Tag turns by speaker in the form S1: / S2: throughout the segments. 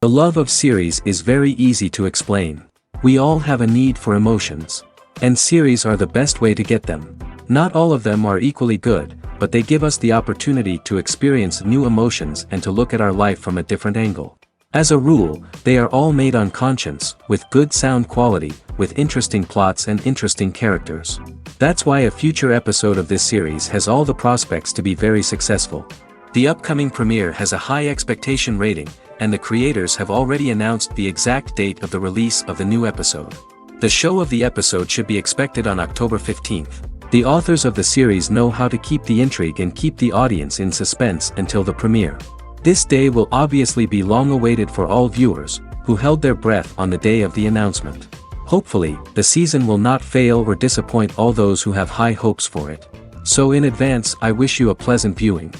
S1: The love of series is very easy to explain. We all have a need for emotions. And series are the best way to get them. Not all of them are equally good, but they give us the opportunity to experience new emotions and to look at our life from a different angle. As a rule, they are all made on conscience, with good sound quality, with interesting plots and interesting characters. That's why a future episode of this series has all the prospects to be very successful. The upcoming premiere has a high expectation rating, and the creators have already announced the exact date of the release of the new episode. The show of the episode should be expected on October 15th. The authors of the series know how to keep the intrigue and keep the audience in suspense until the premiere. This day will obviously be long awaited for all viewers, who held their breath on the day of the announcement. Hopefully, the season will not fail or disappoint all those who have high hopes for it. So in advance, I wish you a pleasant viewing.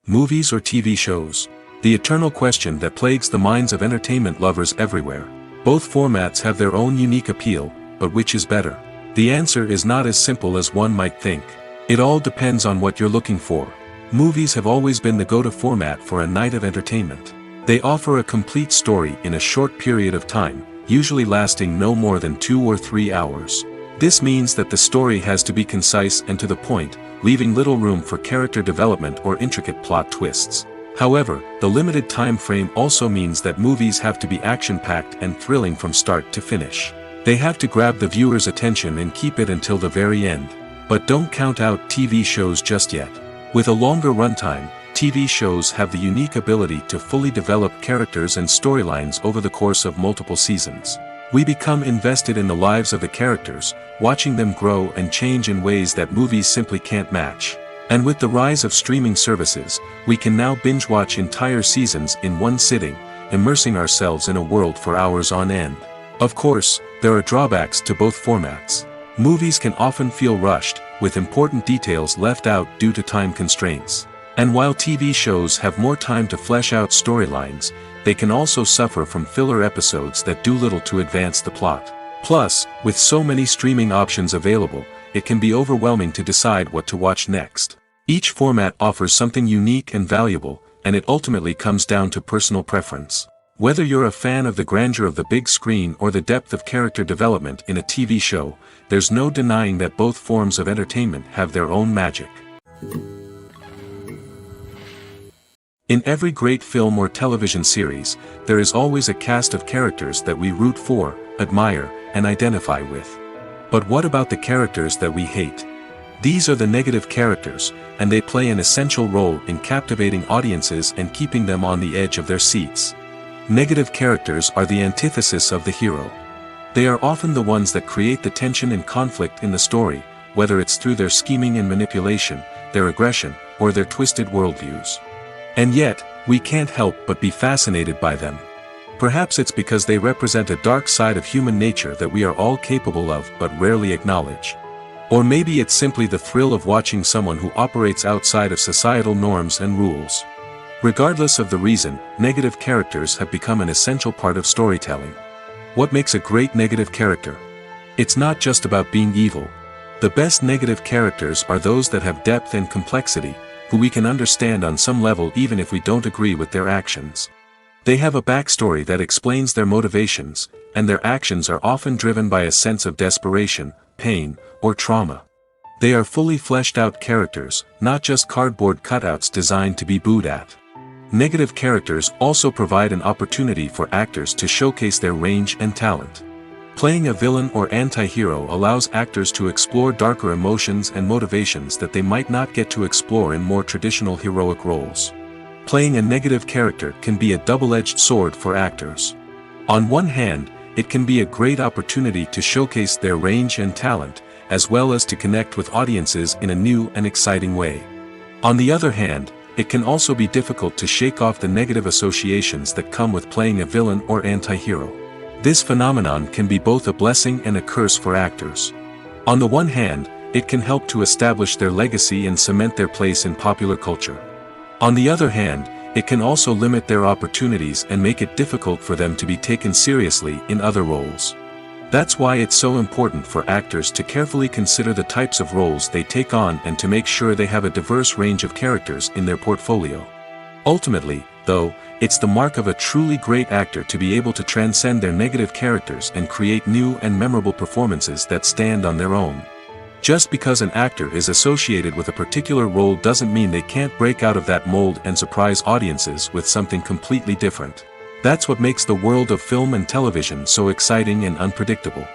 S1: Movies or TV shows? The eternal question that plagues the minds of entertainment lovers everywhere. Both formats have their own unique appeal, but which is better? The answer is not as simple as one might think. It all depends on what you're looking for. Movies have always been the go-to format for a night of entertainment. They offer a complete story in a short period of time, usually lasting no more than 2 or 3 hours. This means that the story has to be concise and to the point, leaving little room for character development or intricate plot twists. However, the limited time frame also means that movies have to be action-packed and thrilling from start to finish. They have to grab the viewer's attention and keep it until the very end. But don't count out TV shows just yet. With a longer runtime, TV shows have the unique ability to fully develop characters and storylines over the course of multiple seasons. We become invested in the lives of the characters, watching them grow and change in ways that movies simply can't match. And with the rise of streaming services, we can now binge-watch entire seasons in one sitting, immersing ourselves in a world for hours on end. Of course, there are drawbacks to both formats. Movies can often feel rushed, with important details left out due to time constraints. And while TV shows have more time to flesh out storylines, they can also suffer from filler episodes that do little to advance the plot. Plus, with so many streaming options available, it can be overwhelming to decide what to watch next. Each format offers something unique and valuable, and it ultimately comes down to personal preference. Whether you're a fan of the grandeur of the big screen or the depth of character development in a TV show, there's no denying that both forms of entertainment have their own magic. In every great film or television series, there is always a cast of characters that we root for, admire, and identify with. But what about the characters that we hate? These are the negative characters, and they play an essential role in captivating audiences and keeping them on the edge of their seats. Negative characters are the antithesis of the hero. They are often the ones that create the tension and conflict in the story, whether it's through their scheming and manipulation, their aggression, or their twisted worldviews. And yet, we can't help but be fascinated by them. Perhaps it's because they represent a dark side of human nature that we are all capable of but rarely acknowledge. Or maybe it's simply the thrill of watching someone who operates outside of societal norms and rules. Regardless of the reason, negative characters have become an essential part of storytelling. What makes a great negative character? It's not just about being evil. The best negative characters are those that have depth and complexity, who we can understand on some level even if we don't agree with their actions. They have a backstory that explains their motivations, and their actions are often driven by a sense of desperation, pain, or trauma. They are fully fleshed out characters, not just cardboard cutouts designed to be booed at. Negative characters also provide an opportunity for actors to showcase their range and talent. Playing a villain or anti-hero allows actors to explore darker emotions and motivations that they might not get to explore in more traditional heroic roles. Playing a negative character can be a double-edged sword for actors. On one hand, it can be a great opportunity to showcase their range and talent, as well as to connect with audiences in a new and exciting way. On the other hand, it can also be difficult to shake off the negative associations that come with playing a villain or anti-hero. This phenomenon can be both a blessing and a curse for actors. On the one hand, it can help to establish their legacy and cement their place in popular culture. On the other hand, it can also limit their opportunities and make it difficult for them to be taken seriously in other roles. That's why it's so important for actors to carefully consider the types of roles they take on and to make sure they have a diverse range of characters in their portfolio. Ultimately, though, it's the mark of a truly great actor to be able to transcend their negative characters and create new and memorable performances that stand on their own. Just because an actor is associated with a particular role doesn't mean they can't break out of that mold and surprise audiences with something completely different. That's what makes the world of film and television so exciting and unpredictable.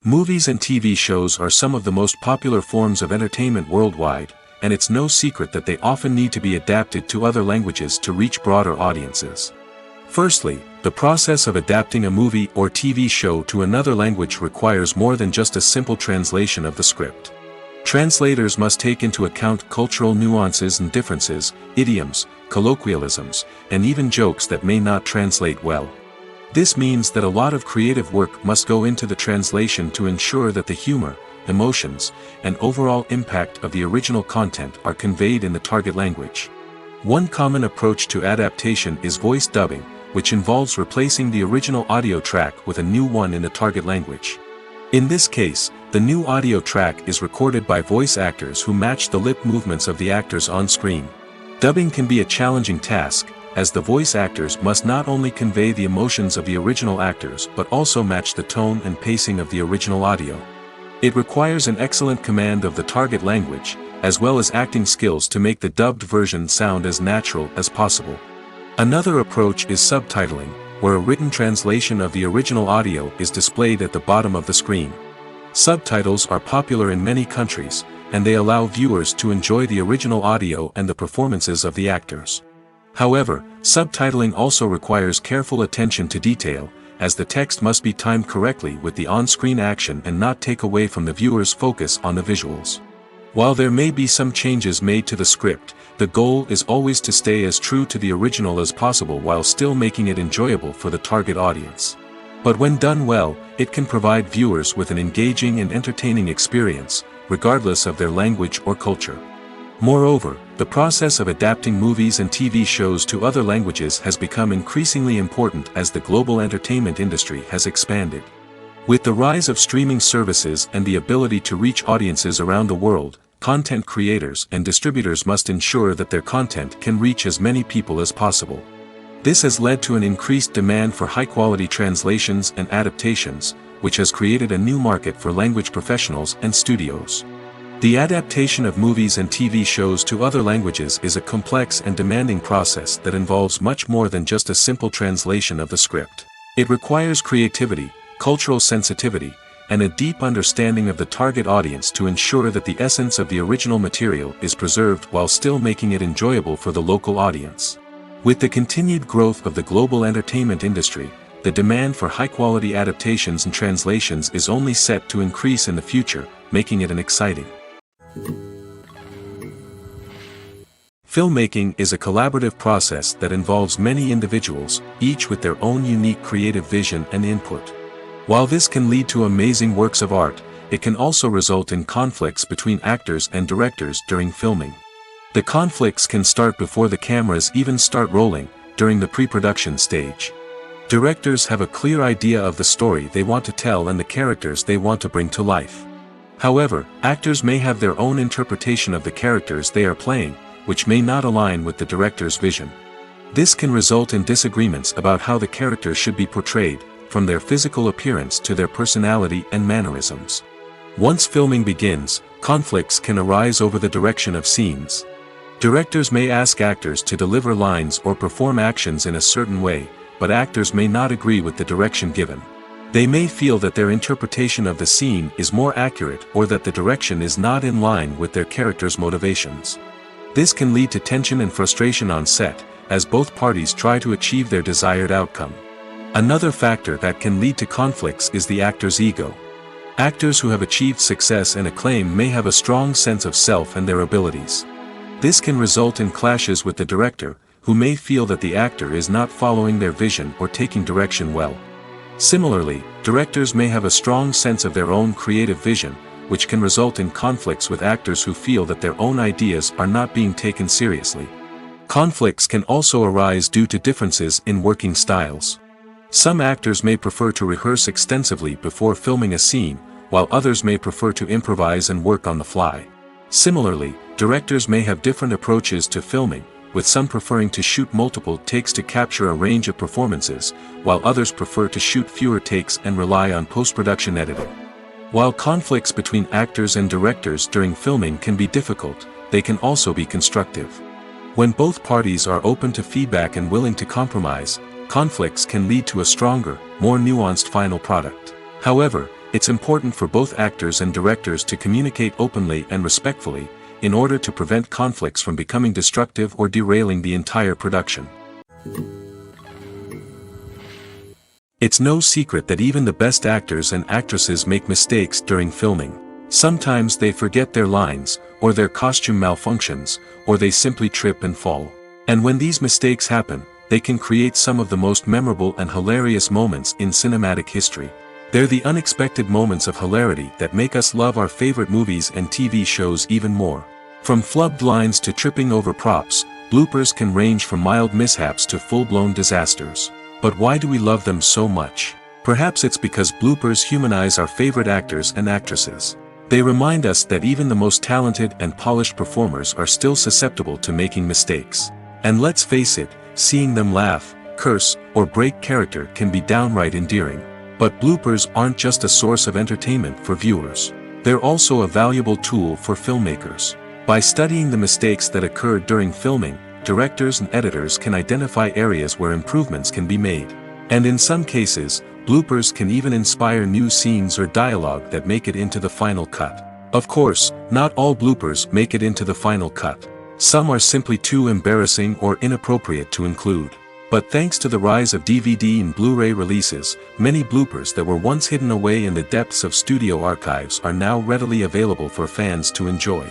S1: Movies and TV shows are some of the most popular forms of entertainment worldwide, and it's no secret that they often need to be adapted to other languages to reach broader audiences. Firstly, the process of adapting a movie or TV show to another language requires more than just a simple translation of the script. Translators must take into account cultural nuances and differences, idioms, colloquialisms, and even jokes that may not translate well. This means that a lot of creative work must go into the translation to ensure that the humor, emotions, and overall impact of the original content are conveyed in the target language. One common approach to adaptation is voice dubbing, which involves replacing the original audio track with a new one in the target language. In this case, the new audio track is recorded by voice actors who match the lip movements of the actors on screen. Dubbing can be a challenging task, as the voice actors must not only convey the emotions of the original actors but also match the tone and pacing of the original audio. It requires an excellent command of the target language, as well as acting skills to make the dubbed version sound as natural as possible. Another approach is subtitling, where a written translation of the original audio is displayed at the bottom of the screen. Subtitles are popular in many countries, and they allow viewers to enjoy the original audio and the performances of the actors. However, subtitling also requires careful attention to detail, as the text must be timed correctly with the on-screen action and not take away from the viewer's focus on the visuals. While there may be some changes made to the script, the goal is always to stay as true to the original as possible while still making it enjoyable for the target audience. But when done well, it can provide viewers with an engaging and entertaining experience, regardless of their language or culture. Moreover, the process of adapting movies and TV shows to other languages has become increasingly important as the global entertainment industry has expanded. With the rise of streaming services and the ability to reach audiences around the world, content creators and distributors must ensure that their content can reach as many people as possible. This has led to an increased demand for high-quality translations and adaptations, which has created a new market for language professionals and studios. The adaptation of movies and TV shows to other languages is a complex and demanding process that involves much more than just a simple translation of the script. It requires creativity, cultural sensitivity, and a deep understanding of the target audience to ensure that the essence of the original material is preserved while still making it enjoyable for the local audience. With the continued growth of the global entertainment industry, the demand for high-quality adaptations and translations is only set to increase in the future, making it an exciting. Filmmaking is a collaborative process that involves many individuals, each with their own unique creative vision and input. While this can lead to amazing works of art, it can also result in conflicts between actors and directors during filming. The conflicts can start before the cameras even start rolling, during the pre-production stage. Directors have a clear idea of the story they want to tell and the characters they want to bring to life. However, actors may have their own interpretation of the characters they are playing, which may not align with the director's vision. This can result in disagreements about how the character should be portrayed, from their physical appearance to their personality and mannerisms. Once filming begins, conflicts can arise over the direction of scenes. Directors may ask actors to deliver lines or perform actions in a certain way, but actors may not agree with the direction given. They may feel that their interpretation of the scene is more accurate or that the direction is not in line with their character's motivations. This can lead to tension and frustration on set, as both parties try to achieve their desired outcome. Another factor that can lead to conflicts is the actor's ego. Actors who have achieved success and acclaim may have a strong sense of self and their abilities. This can result in clashes with the director, who may feel that the actor is not following their vision or taking direction well. Similarly, directors may have a strong sense of their own creative vision, which can result in conflicts with actors who feel that their own ideas are not being taken seriously. Conflicts can also arise due to differences in working styles. Some actors may prefer to rehearse extensively before filming a scene, while others may prefer to improvise and work on the fly. Similarly, directors may have different approaches to filming, with some preferring to shoot multiple takes to capture a range of performances, while others prefer to shoot fewer takes and rely on post-production editing. While conflicts between actors and directors during filming can be difficult, they can also be constructive. When both parties are open to feedback and willing to compromise, conflicts can lead to a stronger, more nuanced final product. However, it's important for both actors and directors to communicate openly and respectfully, in order to prevent conflicts from becoming destructive or derailing the entire production. It's no secret that even the best actors and actresses make mistakes during filming. Sometimes they forget their lines, or their costume malfunctions, or they simply trip and fall. And when these mistakes happen, they can create some of the most memorable and hilarious moments in cinematic history. They're the unexpected moments of hilarity that make us love our favorite movies and TV shows even more. From flubbed lines to tripping over props, bloopers can range from mild mishaps to full-blown disasters. But why do we love them so much? Perhaps it's because bloopers humanize our favorite actors and actresses. They remind us that even the most talented and polished performers are still susceptible to making mistakes. And let's face it, seeing them laugh, curse, or break character can be downright endearing. But bloopers aren't just a source of entertainment for viewers. They're also a valuable tool for filmmakers. By studying the mistakes that occur during filming, directors and editors can identify areas where improvements can be made. And in some cases, bloopers can even inspire new scenes or dialogue that make it into the final cut. Of course, not all bloopers make it into the final cut. Some are simply too embarrassing or inappropriate to include. But thanks to the rise of DVD and Blu-ray releases, many bloopers that were once hidden away in the depths of studio archives are now readily available for fans to enjoy.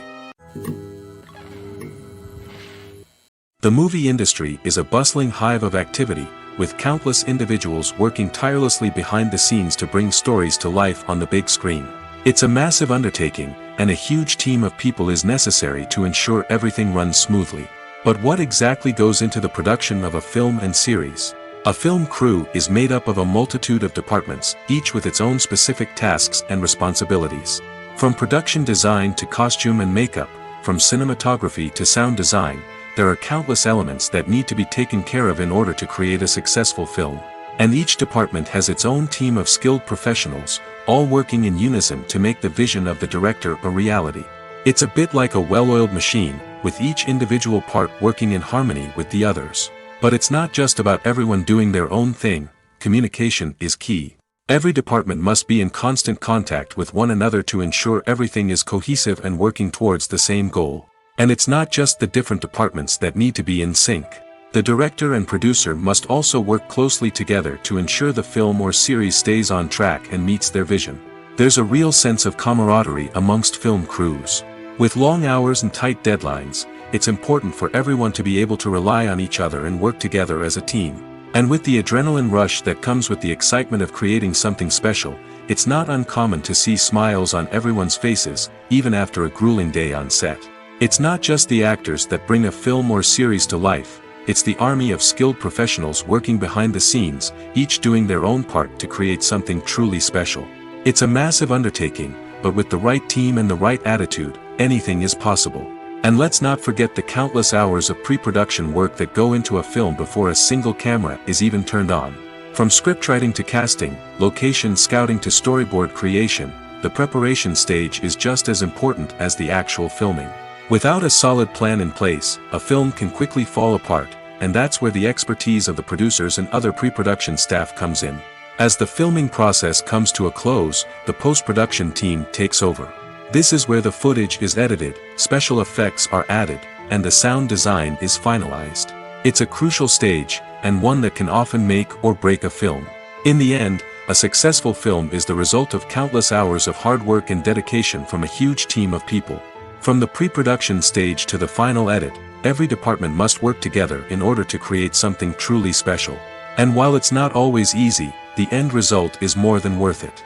S1: The movie industry is a bustling hive of activity, with countless individuals working tirelessly behind the scenes to bring stories to life on the big screen. It's a massive undertaking, and a huge team of people is necessary to ensure everything runs smoothly. But what exactly goes into the production of a film and series? A film crew is made up of a multitude of departments, each with its own specific tasks and responsibilities. From production design to costume and makeup, from cinematography to sound design, there are countless elements that need to be taken care of in order to create a successful film. And each department has its own team of skilled professionals, all working in unison to make the vision of the director a reality. It's a bit like a well-oiled machine, with each individual part working in harmony with the others. But it's not just about everyone doing their own thing. Communication is key. Every department must be in constant contact with one another to ensure everything is cohesive and working towards the same goal. And it's not just the different departments that need to be in sync. The director and producer must also work closely together to ensure the film or series stays on track and meets their vision. There's a real sense of camaraderie amongst film crews. With long hours and tight deadlines, it's important for everyone to be able to rely on each other and work together as a team. And with the adrenaline rush that comes with the excitement of creating something special, it's not uncommon to see smiles on everyone's faces, even after a grueling day on set. It's not just the actors that bring a film or series to life, it's the army of skilled professionals working behind the scenes, each doing their own part to create something truly special. It's a massive undertaking, but with the right team and the right attitude, anything is possible. And let's not forget the countless hours of pre-production work that go into a film before a single camera is even turned on. From scriptwriting to casting, location scouting to storyboard creation, the preparation stage is just as important as the actual filming. Without a solid plan in place, a film can quickly fall apart, and that's where the expertise of the producers and other pre-production staff comes in. As the filming process comes to a close, the post-production team takes over. This is where the footage is edited, special effects are added, and the sound design is finalized. It's a crucial stage, and one that can often make or break a film. In the end, a successful film is the result of countless hours of hard work and dedication from a huge team of people. From the pre-production stage to the final edit, every department must work together in order to create something truly special. And while it's not always easy, the end result is more than worth it.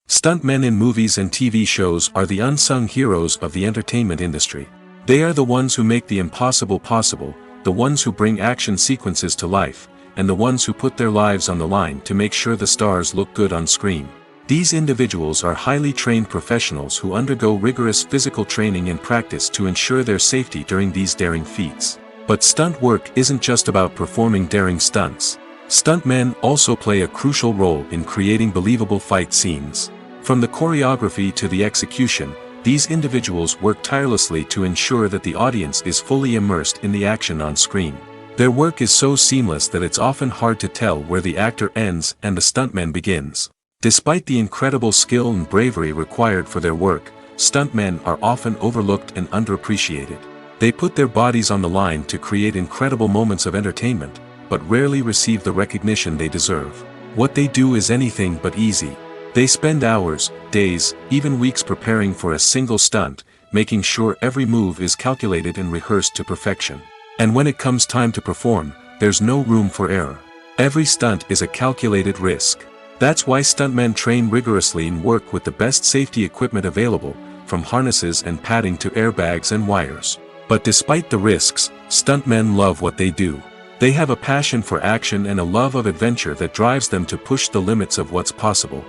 S1: Stuntmen in movies and TV shows are the unsung heroes of the entertainment industry. They are the ones who make the impossible possible, the ones who bring action sequences to life, and the ones who put their lives on the line to make sure the stars look good on screen. These individuals are highly trained professionals who undergo rigorous physical training and practice to ensure their safety during these daring feats. But stunt work isn't just about performing daring stunts. Stuntmen also play a crucial role in creating believable fight scenes. From the choreography to the execution, these individuals work tirelessly to ensure that the audience is fully immersed in the action on screen. Their work is so seamless that it's often hard to tell where the actor ends and the stuntman begins. Despite the incredible skill and bravery required for their work, stuntmen are often overlooked and underappreciated. They put their bodies on the line to create incredible moments of entertainment, but rarely receive the recognition they deserve. What they do is anything but easy. They spend hours, days, even weeks preparing for a single stunt, making sure every move is calculated and rehearsed to perfection. And when it comes time to perform, there's no room for error. Every stunt is a calculated risk. That's why stuntmen train rigorously and work with the best safety equipment available, from harnesses and padding to airbags and wires. But despite the risks, stuntmen love what they do. They have a passion for action and a love of adventure that drives them to push the limits of what's possible.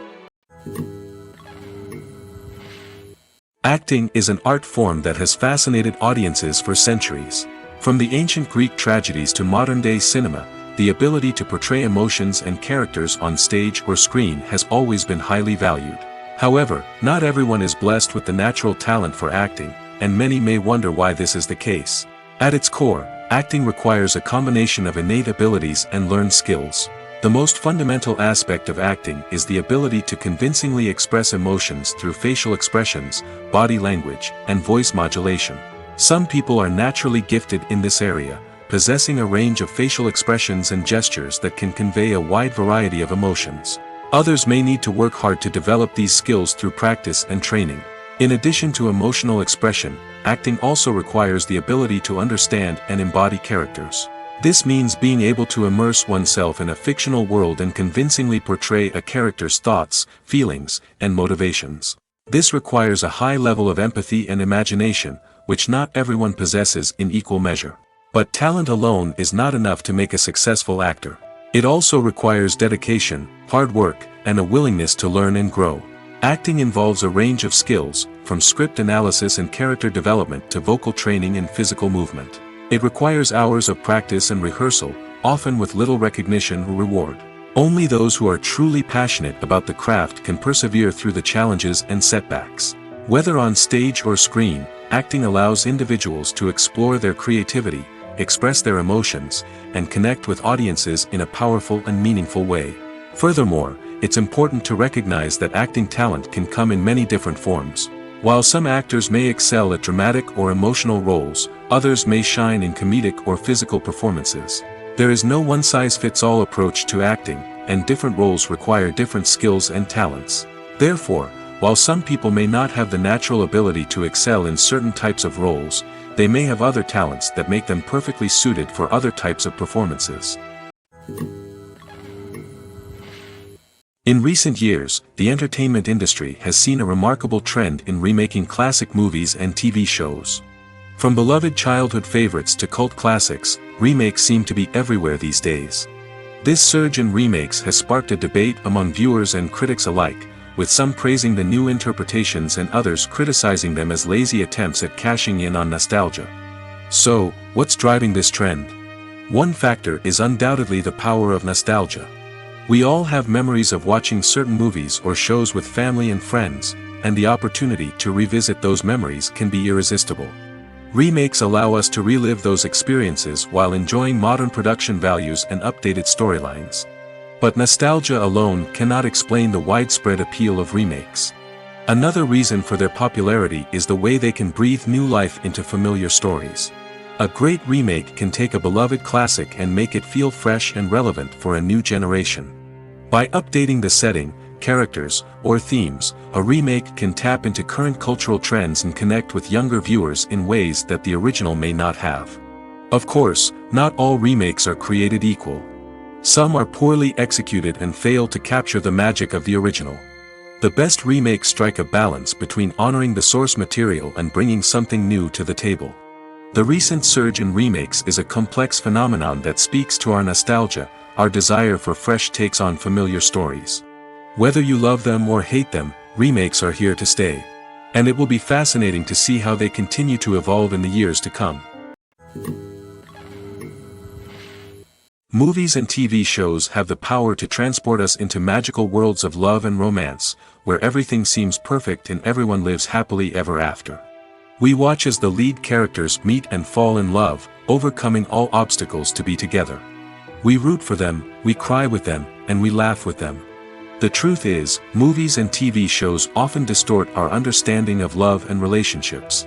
S1: Acting is an art form that has fascinated audiences for centuries. From the ancient Greek tragedies to modern-day cinema, the ability to portray emotions and characters on stage or screen has always been highly valued. However, not everyone is blessed with the natural talent for acting, and many may wonder why this is the case. At its core, acting requires a combination of innate abilities and learned skills. The most fundamental aspect of acting is the ability to convincingly express emotions through facial expressions, body language, and voice modulation. Some people are naturally gifted in this area, possessing a range of facial expressions and gestures that can convey a wide variety of emotions. Others may need to work hard to develop these skills through practice and training. In addition to emotional expression, acting also requires the ability to understand and embody characters. This means being able to immerse oneself in a fictional world and convincingly portray a character's thoughts, feelings, and motivations. This requires a high level of empathy and imagination, which not everyone possesses in equal measure. But talent alone is not enough to make a successful actor. It also requires dedication, hard work, and a willingness to learn and grow. Acting involves a range of skills, from script analysis and character development to vocal training and physical movement. It requires hours of practice and rehearsal, often with little recognition or reward. Only those who are truly passionate about the craft can persevere through the challenges and setbacks. Whether on stage or screen, acting allows individuals to explore their creativity, express their emotions, and connect with audiences in a powerful and meaningful way. Furthermore, it's important to recognize that acting talent can come in many different forms. While some actors may excel at dramatic or emotional roles, others may shine in comedic or physical performances. There is no one-size-fits-all approach to acting, and different roles require different skills and talents. Therefore, while some people may not have the natural ability to excel in certain types of roles, they may have other talents that make them perfectly suited for other types of performances. In recent years, the entertainment industry has seen a remarkable trend in remaking classic movies and TV shows. From beloved childhood favorites to cult classics, remakes seem to be everywhere these days. This surge in remakes has sparked a debate among viewers and critics alike, with some praising the new interpretations and others criticizing them as lazy attempts at cashing in on nostalgia. So, what's driving this trend? One factor is undoubtedly the power of nostalgia. We all have memories of watching certain movies or shows with family and friends, and the opportunity to revisit those memories can be irresistible. Remakes allow us to relive those experiences while enjoying modern production values and updated storylines. But nostalgia alone cannot explain the widespread appeal of remakes. Another reason for their popularity is the way they can breathe new life into familiar stories. A great remake can take a beloved classic and make it feel fresh and relevant for a new generation. By updating the setting, characters, or themes, a remake can tap into current cultural trends and connect with younger viewers in ways that the original may not have. Of course, not all remakes are created equal. Some are poorly executed and fail to capture the magic of the original. The best remakes strike a balance between honoring the source material and bringing something new to the table. The recent surge in remakes is a complex phenomenon that speaks to our nostalgia, our desire for fresh takes on familiar stories. Whether you love them or hate them, remakes are here to stay. And it will be fascinating to see how they continue to evolve in the years to come. Movies and TV shows have the power to transport us into magical worlds of love and romance, where everything seems perfect and everyone lives happily ever after. We watch as the lead characters meet and fall in love, overcoming all obstacles to be together. We root for them, we cry with them, and we laugh with them. The truth is, movies and TV shows often distort our understanding of love and relationships.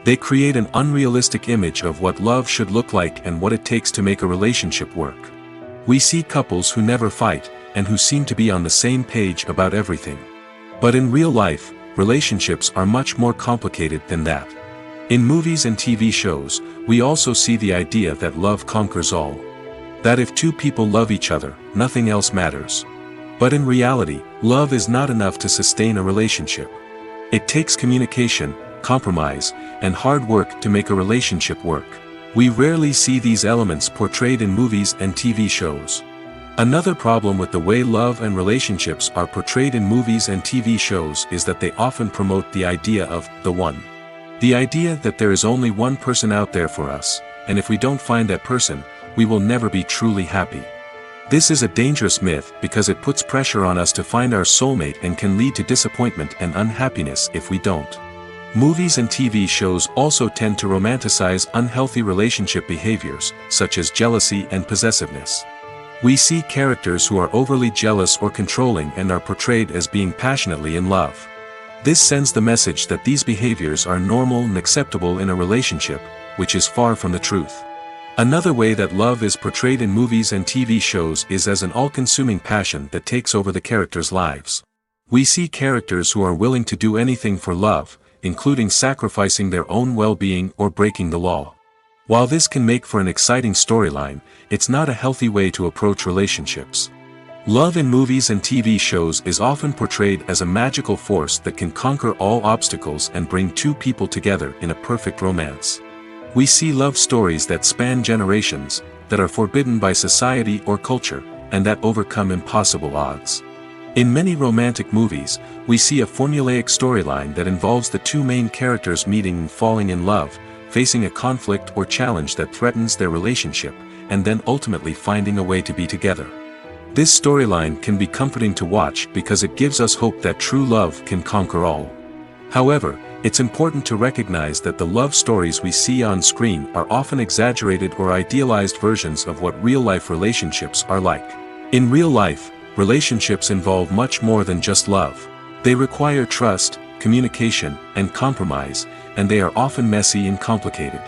S1: They create an unrealistic image of what love should look like and what it takes to make a relationship work. We see couples who never fight, and who seem to be on the same page about everything. But in real life, relationships are much more complicated than that. In movies and TV shows, we also see the idea that love conquers all. That if two people love each other, nothing else matters. But in reality, love is not enough to sustain a relationship. It takes communication, compromise, and hard work to make a relationship work. We rarely see these elements portrayed in movies and TV shows. Another problem with the way love and relationships are portrayed in movies and TV shows is that they often promote the idea of the one. The idea that there is only one person out there for us, and if we don't find that person, we will never be truly happy. This is a dangerous myth because it puts pressure on us to find our soulmate and can lead to disappointment and unhappiness if we don't. Movies and TV shows also tend to romanticize unhealthy relationship behaviors, such as jealousy and possessiveness. We see characters who are overly jealous or controlling and are portrayed as being passionately in love. This sends the message that these behaviors are normal and acceptable in a relationship, which is far from the truth. Another way that love is portrayed in movies and TV shows is as an all-consuming passion that takes over the characters' lives. We see characters who are willing to do anything for love, including sacrificing their own well-being or breaking the law. While this can make for an exciting storyline, it's not a healthy way to approach relationships. Love in movies and TV shows is often portrayed as a magical force that can conquer all obstacles and bring two people together in a perfect romance. We see love stories that span generations, that are forbidden by society or culture, and that overcome impossible odds. In many romantic movies, we see a formulaic storyline that involves the two main characters meeting and falling in love, facing a conflict or challenge that threatens their relationship, and then ultimately finding a way to be together. This storyline can be comforting to watch because it gives us hope that true love can conquer all. However, it's important to recognize that the love stories we see on screen are often exaggerated or idealized versions of what real-life relationships are like. In real life, relationships involve much more than just love. They require trust, communication, and compromise, and they are often messy and complicated.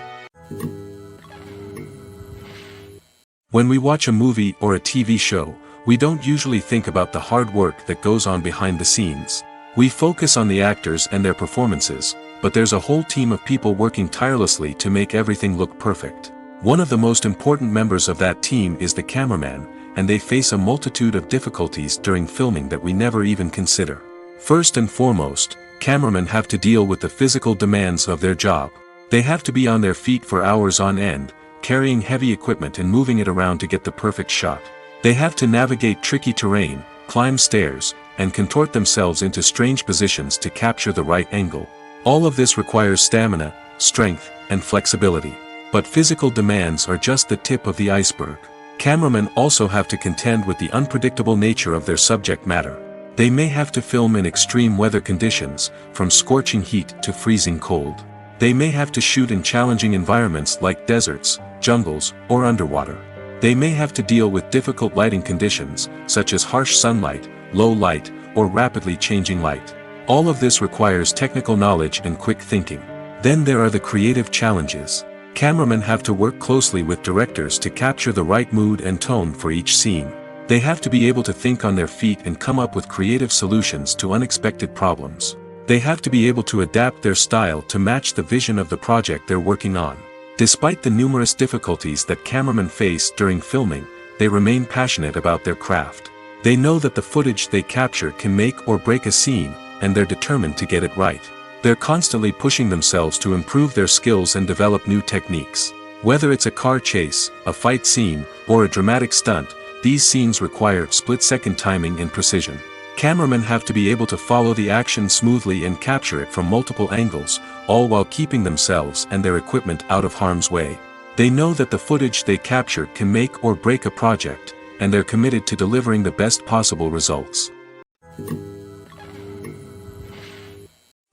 S1: When we watch a movie or a TV show, we don't usually think about the hard work that goes on behind the scenes. We focus on the actors and their performances, but there's a whole team of people working tirelessly to make everything look perfect. One of the most important members of that team is the cameraman, and they face a multitude of difficulties during filming that we never even consider. First and foremost, cameramen have to deal with the physical demands of their job. They have to be on their feet for hours on end, carrying heavy equipment and moving it around to get the perfect shot. They have to navigate tricky terrain, climb stairs, and contort themselves into strange positions to capture the right angle. All of this requires stamina, strength, and flexibility. But physical demands are just the tip of the iceberg. Cameramen also have to contend with the unpredictable nature of their subject matter. They may have to film in extreme weather conditions, from scorching heat to freezing cold. They may have to shoot in challenging environments like deserts, jungles, or underwater. They may have to deal with difficult lighting conditions, such as harsh sunlight, low light, or rapidly changing light. All of this requires technical knowledge and quick thinking. Then there are the creative challenges. Cameramen have to work closely with directors to capture the right mood and tone for each scene. They have to be able to think on their feet and come up with creative solutions to unexpected problems. They have to be able to adapt their style to match the vision of the project they're working on. Despite the numerous difficulties that cameramen face during filming, they remain passionate about their craft. They know that the footage they capture can make or break a scene, and they're determined to get it right. They're constantly pushing themselves to improve their skills and develop new techniques. Whether it's a car chase, a fight scene, or a dramatic stunt, these scenes require split-second timing and precision. Cameramen have to be able to follow the action smoothly and capture it from multiple angles, all while keeping themselves and their equipment out of harm's way. They know that the footage they capture can make or break a project, and they're committed to delivering the best possible results.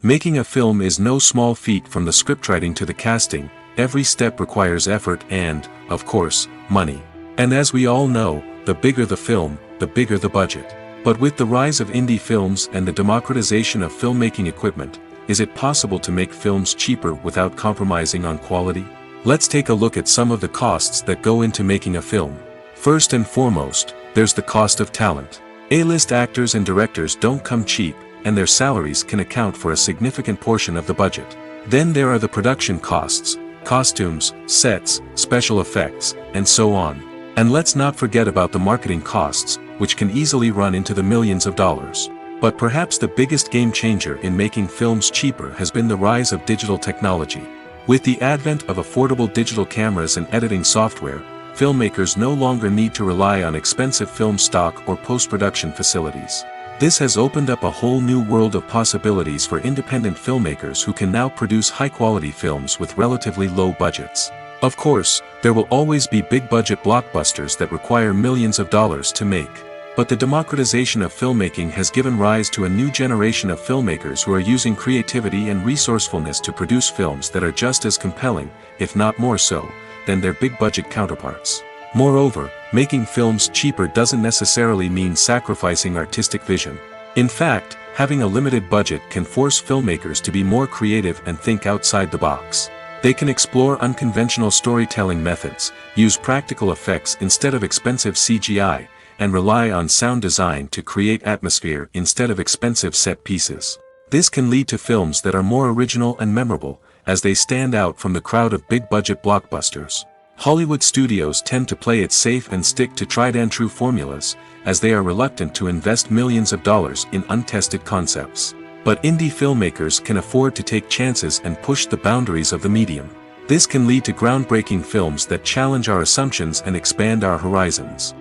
S1: Making a film is no small feat. From the scriptwriting to the casting, every step requires effort and, of course, money. And as we all know, the bigger the film, the bigger the budget. But with the rise of indie films and the democratization of filmmaking equipment, is it possible to make films cheaper without compromising on quality? Let's take a look at some of the costs that go into making a film. First and foremost, there's the cost of talent. A-list actors and directors don't come cheap, and their salaries can account for a significant portion of the budget. Then there are the production costs, costumes, sets, special effects, and so on. And let's not forget about the marketing costs, which can easily run into the millions of dollars. But perhaps the biggest game changer in making films cheaper has been the rise of digital technology. With the advent of affordable digital cameras and editing software, filmmakers no longer need to rely on expensive film stock or post-production facilities. This has opened up a whole new world of possibilities for independent filmmakers who can now produce high-quality films with relatively low budgets. Of course, there will always be big-budget blockbusters that require millions of dollars to make. But the democratization of filmmaking has given rise to a new generation of filmmakers who are using creativity and resourcefulness to produce films that are just as compelling, if not more so, than their big-budget counterparts. Moreover, making films cheaper doesn't necessarily mean sacrificing artistic vision. In fact, having a limited budget can force filmmakers to be more creative and think outside the box. They can explore unconventional storytelling methods, use practical effects instead of expensive CGI, and rely on sound design to create atmosphere instead of expensive set pieces. This can lead to films that are more original and memorable, as they stand out from the crowd of big-budget blockbusters. Hollywood studios tend to play it safe and stick to tried-and-true formulas, as they are reluctant to invest millions of dollars in untested concepts. But indie filmmakers can afford to take chances and push the boundaries of the medium. This can lead to groundbreaking films that challenge our assumptions and expand our horizons.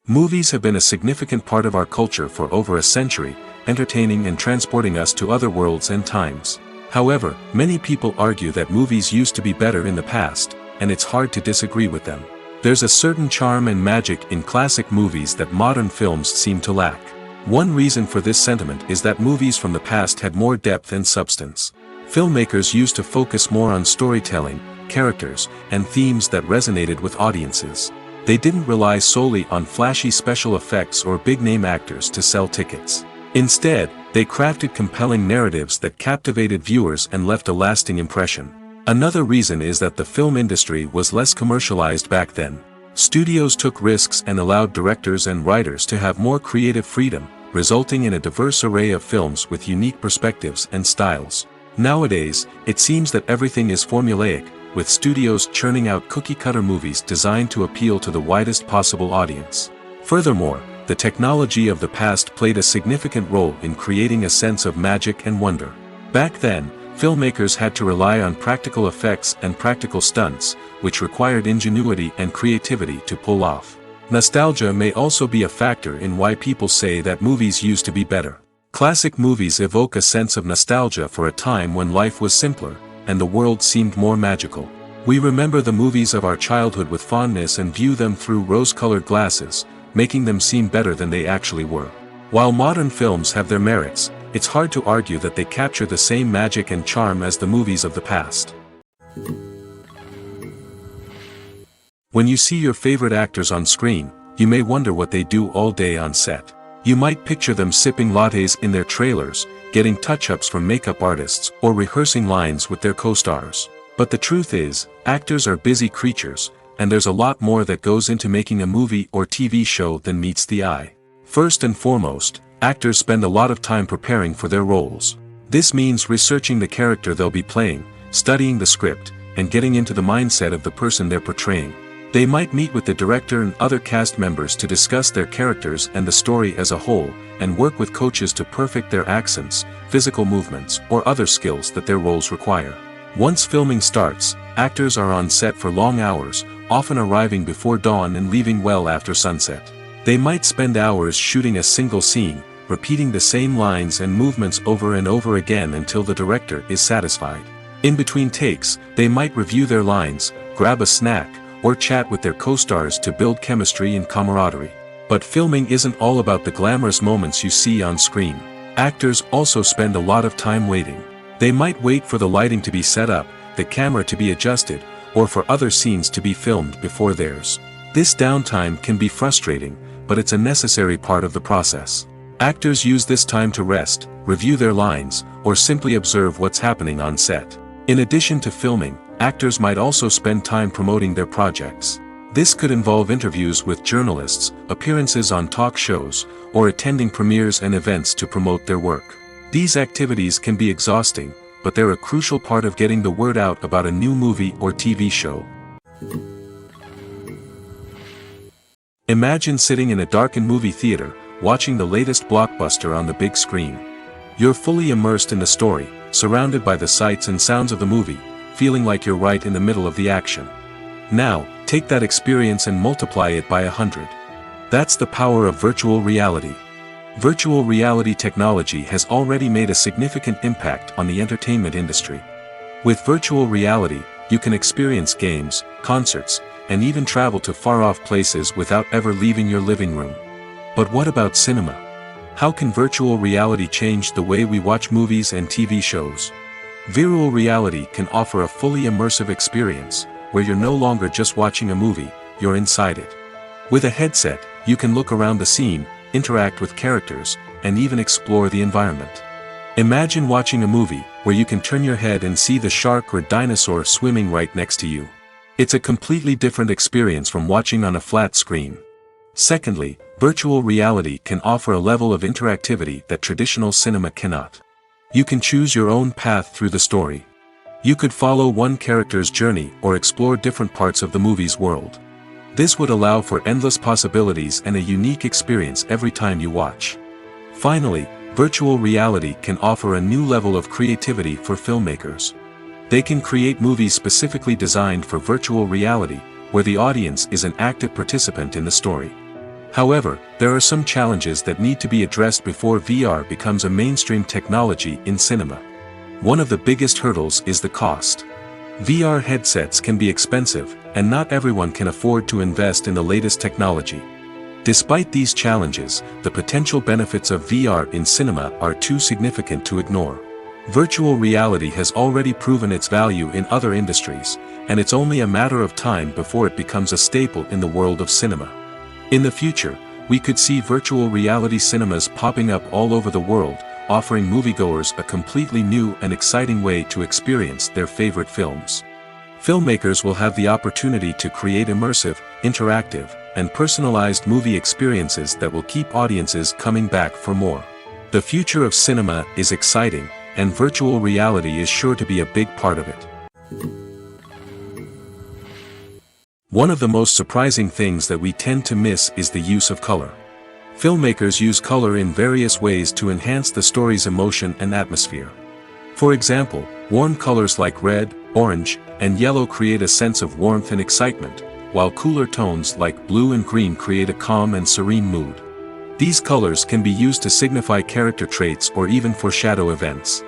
S1: Movies have been a significant part of our culture for over a century, entertaining and transporting us to other worlds and times. However, many people argue that movies used to be better in the past, and it's hard to disagree with them. There's a certain charm and magic in classic movies that modern films seem to lack. One reason for this sentiment is that movies from the past had more depth and substance. Filmmakers used to focus more on storytelling, characters, and themes that resonated with audiences. They didn't rely solely on flashy special effects or big-name actors to sell tickets. Instead, they crafted compelling narratives that captivated viewers and left a lasting impression. Another reason is that the film industry was less commercialized back then. Studios took risks and allowed directors and writers to have more creative freedom, resulting in a diverse array of films with unique perspectives and styles. Nowadays, it seems that everything is formulaic, with studios churning out cookie-cutter movies designed to appeal to the widest possible audience. Furthermore, the technology of the past played a significant role in creating a sense of magic and wonder. Back then, filmmakers had to rely on practical effects and practical stunts, which required ingenuity and creativity to pull off. Nostalgia may also be a factor in why people say that movies used to be better. Classic movies evoke a sense of nostalgia for a time when life was simpler, and the world seemed more magical. We remember the movies of our childhood with fondness and view them through rose-colored glasses, making them seem better than they actually were. While modern films have their merits, it's hard to argue that they capture the same magic and charm as the movies of the past. When you see your favorite actors on screen, you may wonder what they do all day on set. You might picture them sipping lattes in their trailers, getting touch-ups from makeup artists, or rehearsing lines with their co-stars. But the truth is, actors are busy creatures, and there's a lot more that goes into making a movie or TV show than meets the eye. First and foremost, actors spend a lot of time preparing for their roles. This means researching the character they'll be playing, studying the script, and getting into the mindset of the person they're portraying. They might meet with the director and other cast members to discuss their characters and the story as a whole, and work with coaches to perfect their accents, physical movements, or other skills that their roles require. Once filming starts, actors are on set for long hours, often arriving before dawn and leaving well after sunset. They might spend hours shooting a single scene, repeating the same lines and movements over and over again until the director is satisfied. In between takes, they might review their lines, grab a snack, or chat with their co-stars to build chemistry and camaraderie. But filming isn't all about the glamorous moments you see on screen. Actors also spend a lot of time waiting. They might wait for the lighting to be set up, the camera to be adjusted, or for other scenes to be filmed before theirs. This downtime can be frustrating, but it's a necessary part of the process. Actors use this time to rest, review their lines, or simply observe what's happening on set. In addition to filming, actors might also spend time promoting their projects. This could involve interviews with journalists, appearances on talk shows, or attending premieres and events to promote their work. These activities can be exhausting, but they're a crucial part of getting the word out about a new movie or TV show. Imagine sitting in a darkened movie theater, watching the latest blockbuster on the big screen. You're fully immersed in the story, surrounded by the sights and sounds of the movie, feeling like you're right in the middle of the action. Now, take that experience and multiply it by 100. That's the power of virtual reality. Virtual reality technology has already made a significant impact on the entertainment industry. With virtual reality, you can experience games, concerts, and even travel to far-off places without ever leaving your living room. But what about cinema? How can virtual reality change the way we watch movies and TV shows? Virtual reality can offer a fully immersive experience, where you're no longer just watching a movie, you're inside it. With a headset, you can look around the scene, interact with characters, and even explore the environment. Imagine watching a movie, where you can turn your head and see the shark or dinosaur swimming right next to you. It's a completely different experience from watching on a flat screen. Secondly, virtual reality can offer a level of interactivity that traditional cinema cannot. You can choose your own path through the story. You could follow one character's journey or explore different parts of the movie's world. This would allow for endless possibilities and a unique experience every time you watch. Finally, virtual reality can offer a new level of creativity for filmmakers. They can create movies specifically designed for virtual reality, where the audience is an active participant in the story. However, there are some challenges that need to be addressed before VR becomes a mainstream technology in cinema. One of the biggest hurdles is the cost. VR headsets can be expensive, and not everyone can afford to invest in the latest technology. Despite these challenges, the potential benefits of VR in cinema are too significant to ignore. Virtual reality has already proven its value in other industries, and it's only a matter of time before it becomes a staple in the world of cinema. In the future, we could see virtual reality cinemas popping up all over the world, offering moviegoers a completely new and exciting way to experience their favorite films. Filmmakers will have the opportunity to create immersive, interactive, and personalized movie experiences that will keep audiences coming back for more. The future of cinema is exciting, and virtual reality is sure to be a big part of it. One of the most surprising things that we tend to miss is the use of color. Filmmakers use color in various ways to enhance the story's emotion and atmosphere. For example, warm colors like red, orange, and yellow create a sense of warmth and excitement, while cooler tones like blue and green create a calm and serene mood. These colors can be used to signify character traits or even foreshadow events.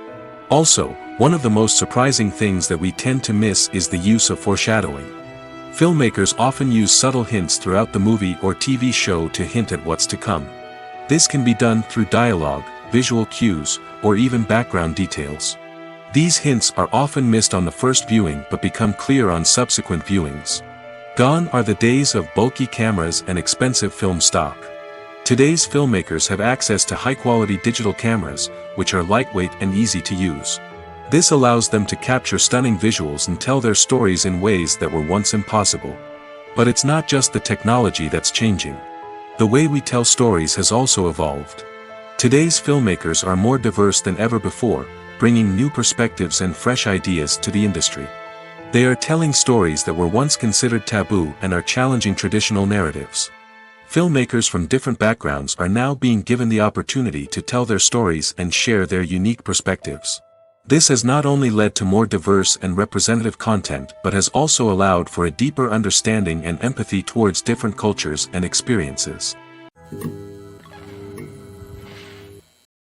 S1: Also, one of the most surprising things that we tend to miss is the use of foreshadowing. Filmmakers often use subtle hints throughout the movie or TV show to hint at what's to come. This can be done through dialogue, visual cues, or even background details. These hints are often missed on the first viewing but become clear on subsequent viewings. Gone are the days of bulky cameras and expensive film stock. Today's filmmakers have access to high-quality digital cameras, which are lightweight and easy to use. This allows them to capture stunning visuals and tell their stories in ways that were once impossible. But it's not just the technology that's changing. The way we tell stories has also evolved. Today's filmmakers are more diverse than ever before, bringing new perspectives and fresh ideas to the industry. They are telling stories that were once considered taboo and are challenging traditional narratives. Filmmakers from different backgrounds are now being given the opportunity to tell their stories and share their unique perspectives. This has not only led to more diverse and representative content but has also allowed for a deeper understanding and empathy towards different cultures and experiences.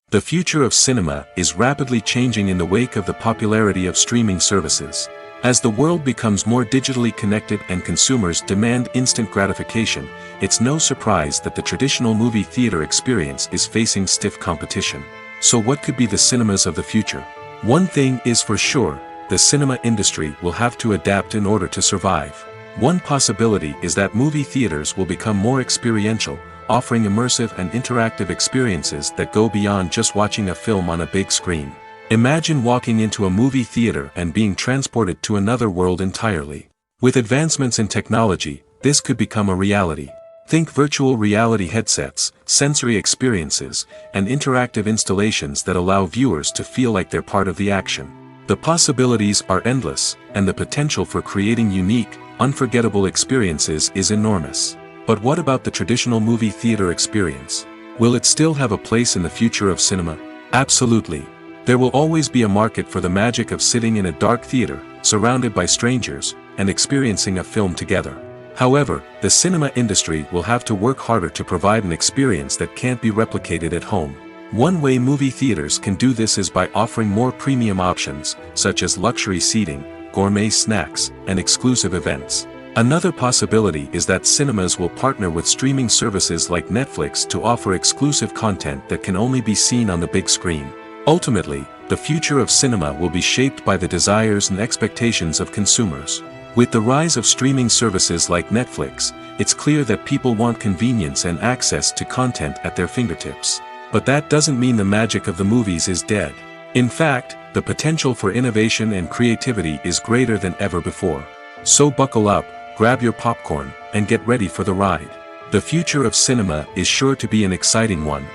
S1: The future of cinema is rapidly changing in the wake of the popularity of streaming services. As the world becomes more digitally connected and consumers demand instant gratification, it's no surprise that the traditional movie theater experience is facing stiff competition. So what could be the cinemas of the future? One thing is for sure, the cinema industry will have to adapt in order to survive. One possibility is that movie theaters will become more experiential, offering immersive and interactive experiences that go beyond just watching a film on a big screen. Imagine walking into a movie theater and being transported to another world entirely. With advancements in technology, this could become a reality. Think virtual reality headsets, sensory experiences, and interactive installations that allow viewers to feel like they're part of the action. The possibilities are endless, and the potential for creating unique, unforgettable experiences is enormous. But what about the traditional movie theater experience? Will it still have a place in the future of cinema? Absolutely. There will always be a market for the magic of sitting in a dark theater, surrounded by strangers, and experiencing a film together. However, the cinema industry will have to work harder to provide an experience that can't be replicated at home. One way movie theaters can do this is by offering more premium options, such as luxury seating, gourmet snacks, and exclusive events. Another possibility is that cinemas will partner with streaming services like Netflix to offer exclusive content that can only be seen on the big screen. Ultimately, the future of cinema will be shaped by the desires and expectations of consumers. With the rise of streaming services like Netflix, it's clear that people want convenience and access to content at their fingertips. But that doesn't mean the magic of the movies is dead. In fact, the potential for innovation and creativity is greater than ever before. So buckle up, grab your popcorn, and get ready for the ride. The future of cinema is sure to be an exciting one.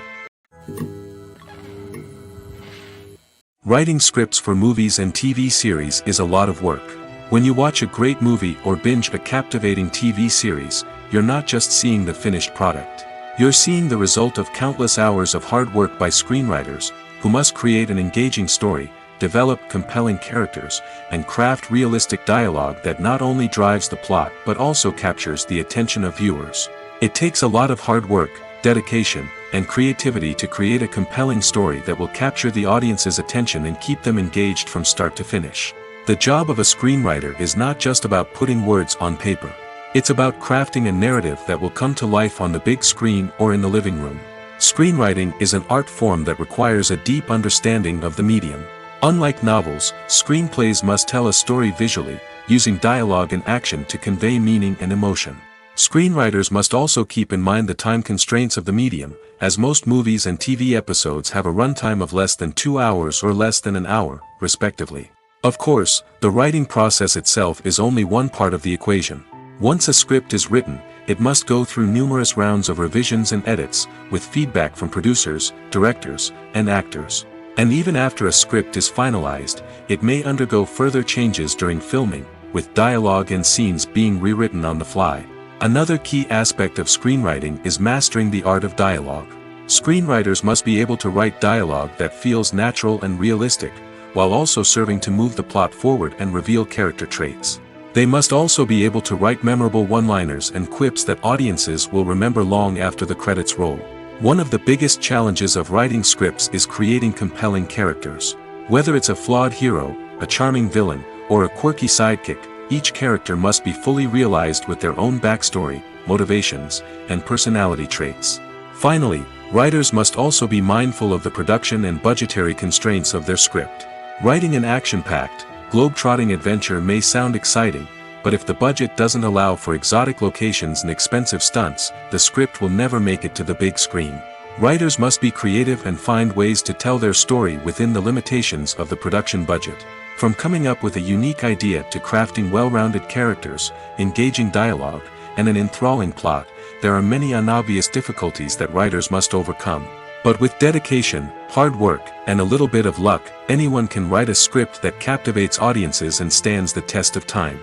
S1: Writing scripts for movies and TV series is a lot of work. When you watch a great movie or binge a captivating TV series, you're not just seeing the finished product. You're seeing the result of countless hours of hard work by screenwriters, who must create an engaging story, develop compelling characters, and craft realistic dialogue that not only drives the plot but also captures the attention of viewers. It takes a lot of hard work, dedication, and creativity to create a compelling story that will capture the audience's attention and keep them engaged from start to finish. The job of a screenwriter is not just about putting words on paper. It's about crafting a narrative that will come to life on the big screen or in the living room. Screenwriting is an art form that requires a deep understanding of the medium. Unlike novels, screenplays must tell a story visually, using dialogue and action to convey meaning and emotion. Screenwriters must also keep in mind the time constraints of the medium, as most movies and TV episodes have a runtime of less than 2 hours or less than an hour, respectively. Of course, the writing process itself is only one part of the equation. Once a script is written, it must go through numerous rounds of revisions and edits, with feedback from producers, directors, and actors. And even after a script is finalized, it may undergo further changes during filming, with dialogue and scenes being rewritten on the fly. Another key aspect of screenwriting is mastering the art of dialogue. Screenwriters must be able to write dialogue that feels natural and realistic, while also serving to move the plot forward and reveal character traits. They must also be able to write memorable one-liners and quips that audiences will remember long after the credits roll. One of the biggest challenges of writing scripts is creating compelling characters. Whether it's a flawed hero, a charming villain, or a quirky sidekick, each character must be fully realized with their own backstory, motivations, and personality traits. Finally, writers must also be mindful of the production and budgetary constraints of their script. Writing an action-packed, globe-trotting adventure may sound exciting, but if the budget doesn't allow for exotic locations and expensive stunts, the script will never make it to the big screen. Writers must be creative and find ways to tell their story within the limitations of the production budget. From coming up with a unique idea to crafting well-rounded characters, engaging dialogue, and an enthralling plot, there are many unobvious difficulties that writers must overcome. But with dedication, hard work, and a little bit of luck, anyone can write a script that captivates audiences and stands the test of time.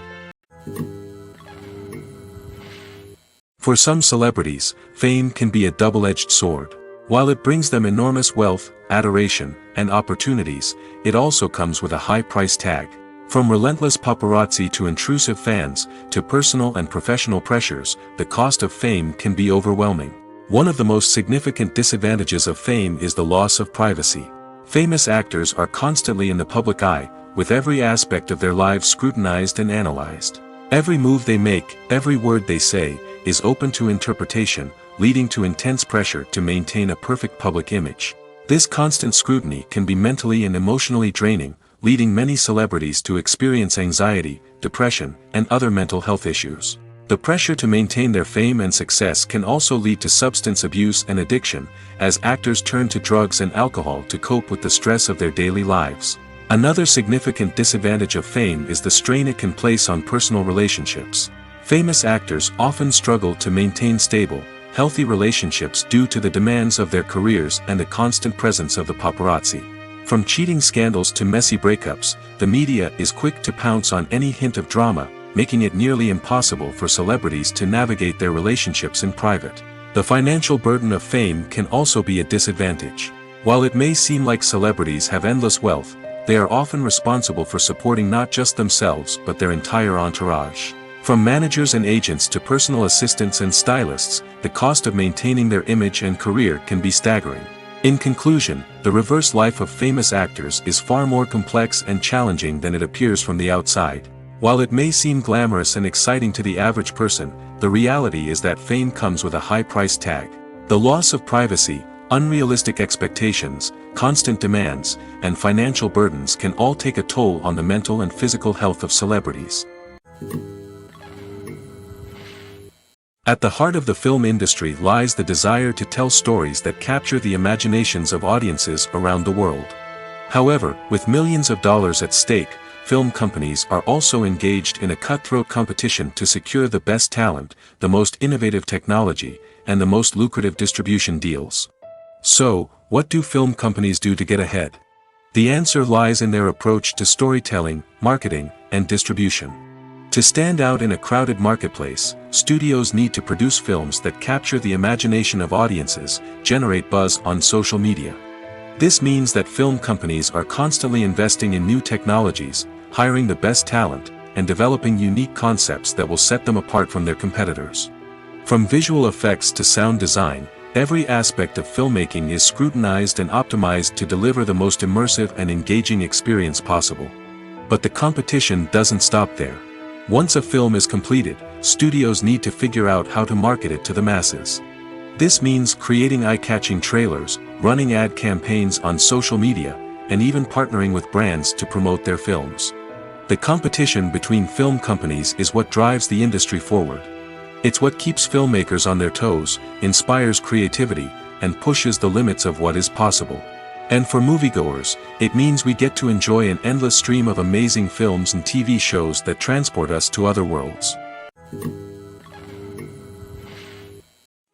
S1: For some celebrities, fame can be a double-edged sword. While it brings them enormous wealth, adoration, and opportunities, it also comes with a high price tag. From relentless paparazzi to intrusive fans, to personal and professional pressures, the cost of fame can be overwhelming. One of the most significant disadvantages of fame is the loss of privacy. Famous actors are constantly in the public eye, with every aspect of their lives scrutinized and analyzed. Every move they make, every word they say, is open to interpretation, leading to intense pressure to maintain a perfect public image. This constant scrutiny can be mentally and emotionally draining, leading many celebrities to experience anxiety, depression, and other mental health issues. The pressure to maintain their fame and success can also lead to substance abuse and addiction, as actors turn to drugs and alcohol to cope with the stress of their daily lives. Another significant disadvantage of fame is the strain it can place on personal relationships. Famous actors often struggle to maintain stable, healthy relationships due to the demands of their careers and the constant presence of the paparazzi. From cheating scandals to messy breakups, the media is quick to pounce on any hint of drama, making it nearly impossible for celebrities to navigate their relationships in private. The financial burden of fame can also be a disadvantage. While it may seem like celebrities have endless wealth, they are often responsible for supporting not just themselves but their entire entourage. From managers and agents to personal assistants and stylists, the cost of maintaining their image and career can be staggering. In conclusion, the reverse life of famous actors is far more complex and challenging than it appears from the outside. While it may seem glamorous and exciting to the average person, the reality is that fame comes with a high price tag. The loss of privacy, unrealistic expectations, constant demands, and financial burdens can all take a toll on the mental and physical health of celebrities. At the heart of the film industry lies the desire to tell stories that capture the imaginations of audiences around the world. However, with millions of dollars at stake, film companies are also engaged in a cutthroat competition to secure the best talent, the most innovative technology, and the most lucrative distribution deals. So, what do film companies do to get ahead? The answer lies in their approach to storytelling, marketing, and distribution. To stand out in a crowded marketplace, studios need to produce films that capture the imagination of audiences, generate buzz on social media. This means that film companies are constantly investing in new technologies, hiring the best talent, and developing unique concepts that will set them apart from their competitors. From visual effects to sound design, every aspect of filmmaking is scrutinized and optimized to deliver the most immersive and engaging experience possible. But the competition doesn't stop there. Once a film is completed, studios need to figure out how to market it to the masses. This means creating eye-catching trailers, running ad campaigns on social media, and even partnering with brands to promote their films. The competition between film companies is what drives the industry forward. It's what keeps filmmakers on their toes, inspires creativity, and pushes the limits of what is possible. And for moviegoers, it means we get to enjoy an endless stream of amazing films and TV shows that transport us to other worlds.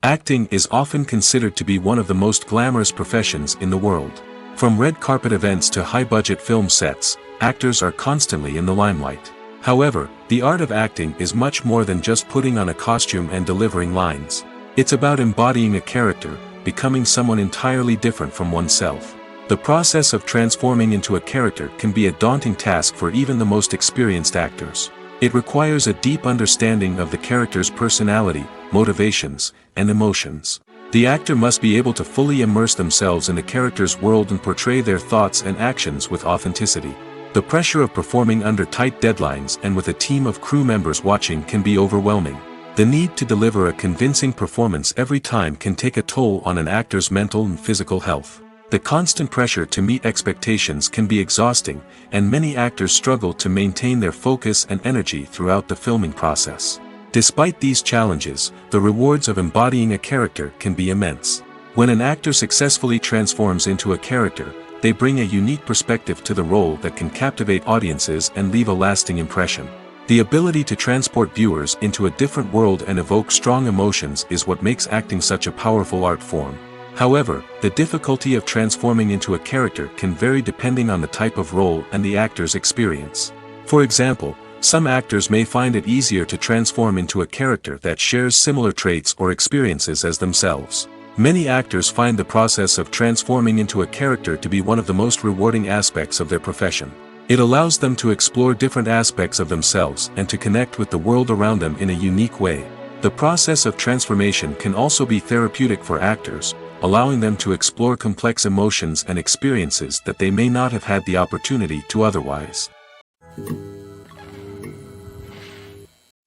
S1: Acting is often considered to be one of the most glamorous professions in the world. From red carpet events to high-budget film sets, actors are constantly in the limelight. However, the art of acting is much more than just putting on a costume and delivering lines. It's about embodying a character, becoming someone entirely different from oneself. The process of transforming into a character can be a daunting task for even the most experienced actors. It requires a deep understanding of the character's personality, motivations, and emotions. The actor must be able to fully immerse themselves in the character's world and portray their thoughts and actions with authenticity. The pressure of performing under tight deadlines and with a team of crew members watching can be overwhelming. The need to deliver a convincing performance every time can take a toll on an actor's mental and physical health. The constant pressure to meet expectations can be exhausting, and many actors struggle to maintain their focus and energy throughout the filming process. Despite these challenges, the rewards of embodying a character can be immense. When an actor successfully transforms into a character, they bring a unique perspective to the role that can captivate audiences and leave a lasting impression. The ability to transport viewers into a different world and evoke strong emotions is what makes acting such a powerful art form. However, the difficulty of transforming into a character can vary depending on the type of role and the actor's experience. For example, some actors may find it easier to transform into a character that shares similar traits or experiences as themselves. Many actors find the process of transforming into a character to be one of the most rewarding aspects of their profession. It allows them to explore different aspects of themselves and to connect with the world around them in a unique way. The process of transformation can also be therapeutic for actors, allowing them to explore complex emotions and experiences that they may not have had the opportunity to otherwise.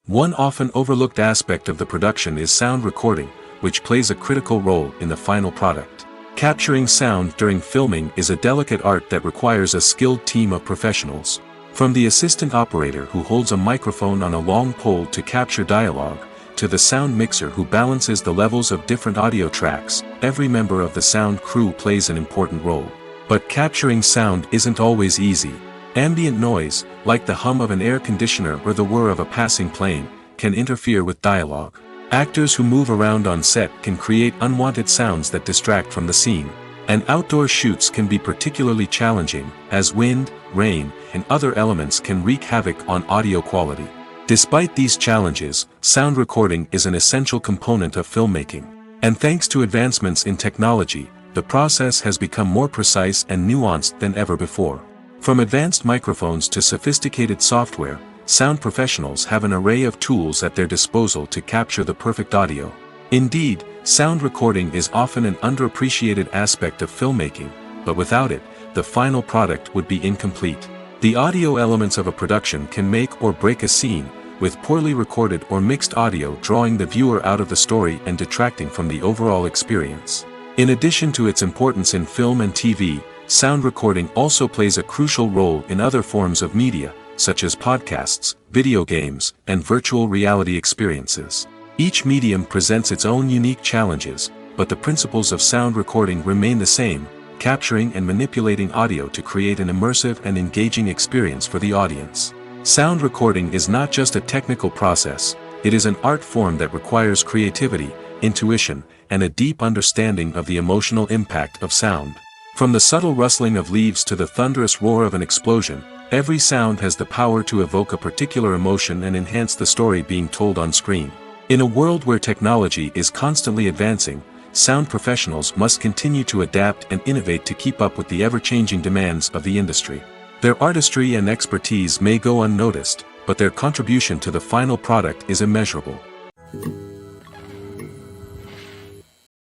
S1: One often overlooked aspect of the production is sound recording, which plays a critical role in the final product. Capturing sound during filming is a delicate art that requires a skilled team of professionals. From the assistant operator who holds a microphone on a long pole to capture dialogue, to the sound mixer who balances the levels of different audio tracks, every member of the sound crew plays an important role. But capturing sound isn't always easy. Ambient noise, like the hum of an air conditioner or the whir of a passing plane, can interfere with dialogue. Actors who move around on set can create unwanted sounds that distract from the scene. And outdoor shoots can be particularly challenging, as wind, rain, and other elements can wreak havoc on audio quality. Despite these challenges, sound recording is an essential component of filmmaking. And thanks to advancements in technology, the process has become more precise and nuanced than ever before. From advanced microphones to sophisticated software, sound professionals have an array of tools at their disposal to capture the perfect audio. Indeed, sound recording is often an underappreciated aspect of filmmaking, but without it, the final product would be incomplete. The audio elements of a production can make or break a scene, with poorly recorded or mixed audio drawing the viewer out of the story and detracting from the overall experience. In addition to its importance in film and TV, sound recording also plays a crucial role in other forms of media, such as podcasts, video games, and virtual reality experiences. Each medium presents its own unique challenges, but the principles of sound recording remain the same, capturing and manipulating audio to create an immersive and engaging experience for the audience. Sound recording is not just a technical process, it is an art form that requires creativity, intuition, and a deep understanding of the emotional impact of sound. From the subtle rustling of leaves to the thunderous roar of an explosion, every sound has the power to evoke a particular emotion and enhance the story being told on screen. In a world where technology is constantly advancing, sound professionals must continue to adapt and innovate to keep up with the ever-changing demands of the industry. Their artistry and expertise may go unnoticed, but their contribution to the final product is immeasurable.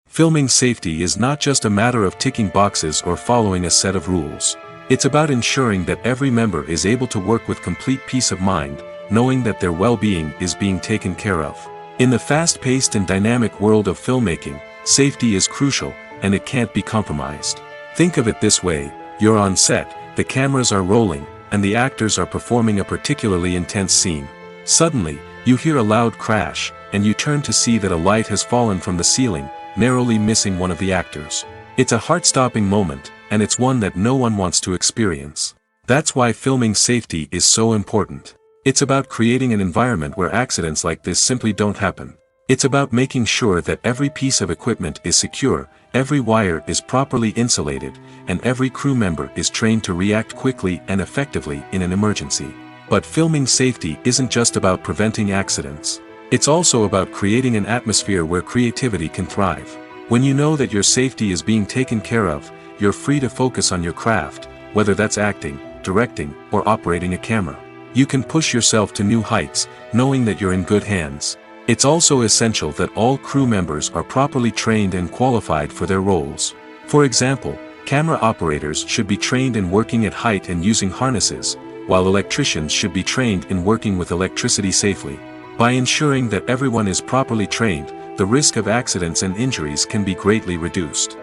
S1: Filming safety is not just a matter of ticking boxes or following a set of rules. It's about ensuring that every member is able to work with complete peace of mind, knowing that their well-being is being taken care of. In the fast-paced and dynamic world of filmmaking, safety is crucial, and it can't be compromised. Think of it this way: you're on set, the cameras are rolling, and the actors are performing a particularly intense scene. Suddenly, you hear a loud crash, and you turn to see that a light has fallen from the ceiling, narrowly missing one of the actors. It's a heart-stopping moment, and it's one that no one wants to experience. That's why filming safety is so important. It's about creating an environment where accidents like this simply don't happen. It's about making sure that every piece of equipment is secure, every wire is properly insulated, and every crew member is trained to react quickly and effectively in an emergency. But filming safety isn't just about preventing accidents. It's also about creating an atmosphere where creativity can thrive. When you know that your safety is being taken care of, you're free to focus on your craft, whether that's acting, directing, or operating a camera. You can push yourself to new heights, knowing that you're in good hands. It's also essential that all crew members are properly trained and qualified for their roles. For example, camera operators should be trained in working at height and using harnesses, while electricians should be trained in working with electricity safely. By ensuring that everyone is properly trained, the risk of accidents and injuries can be greatly reduced.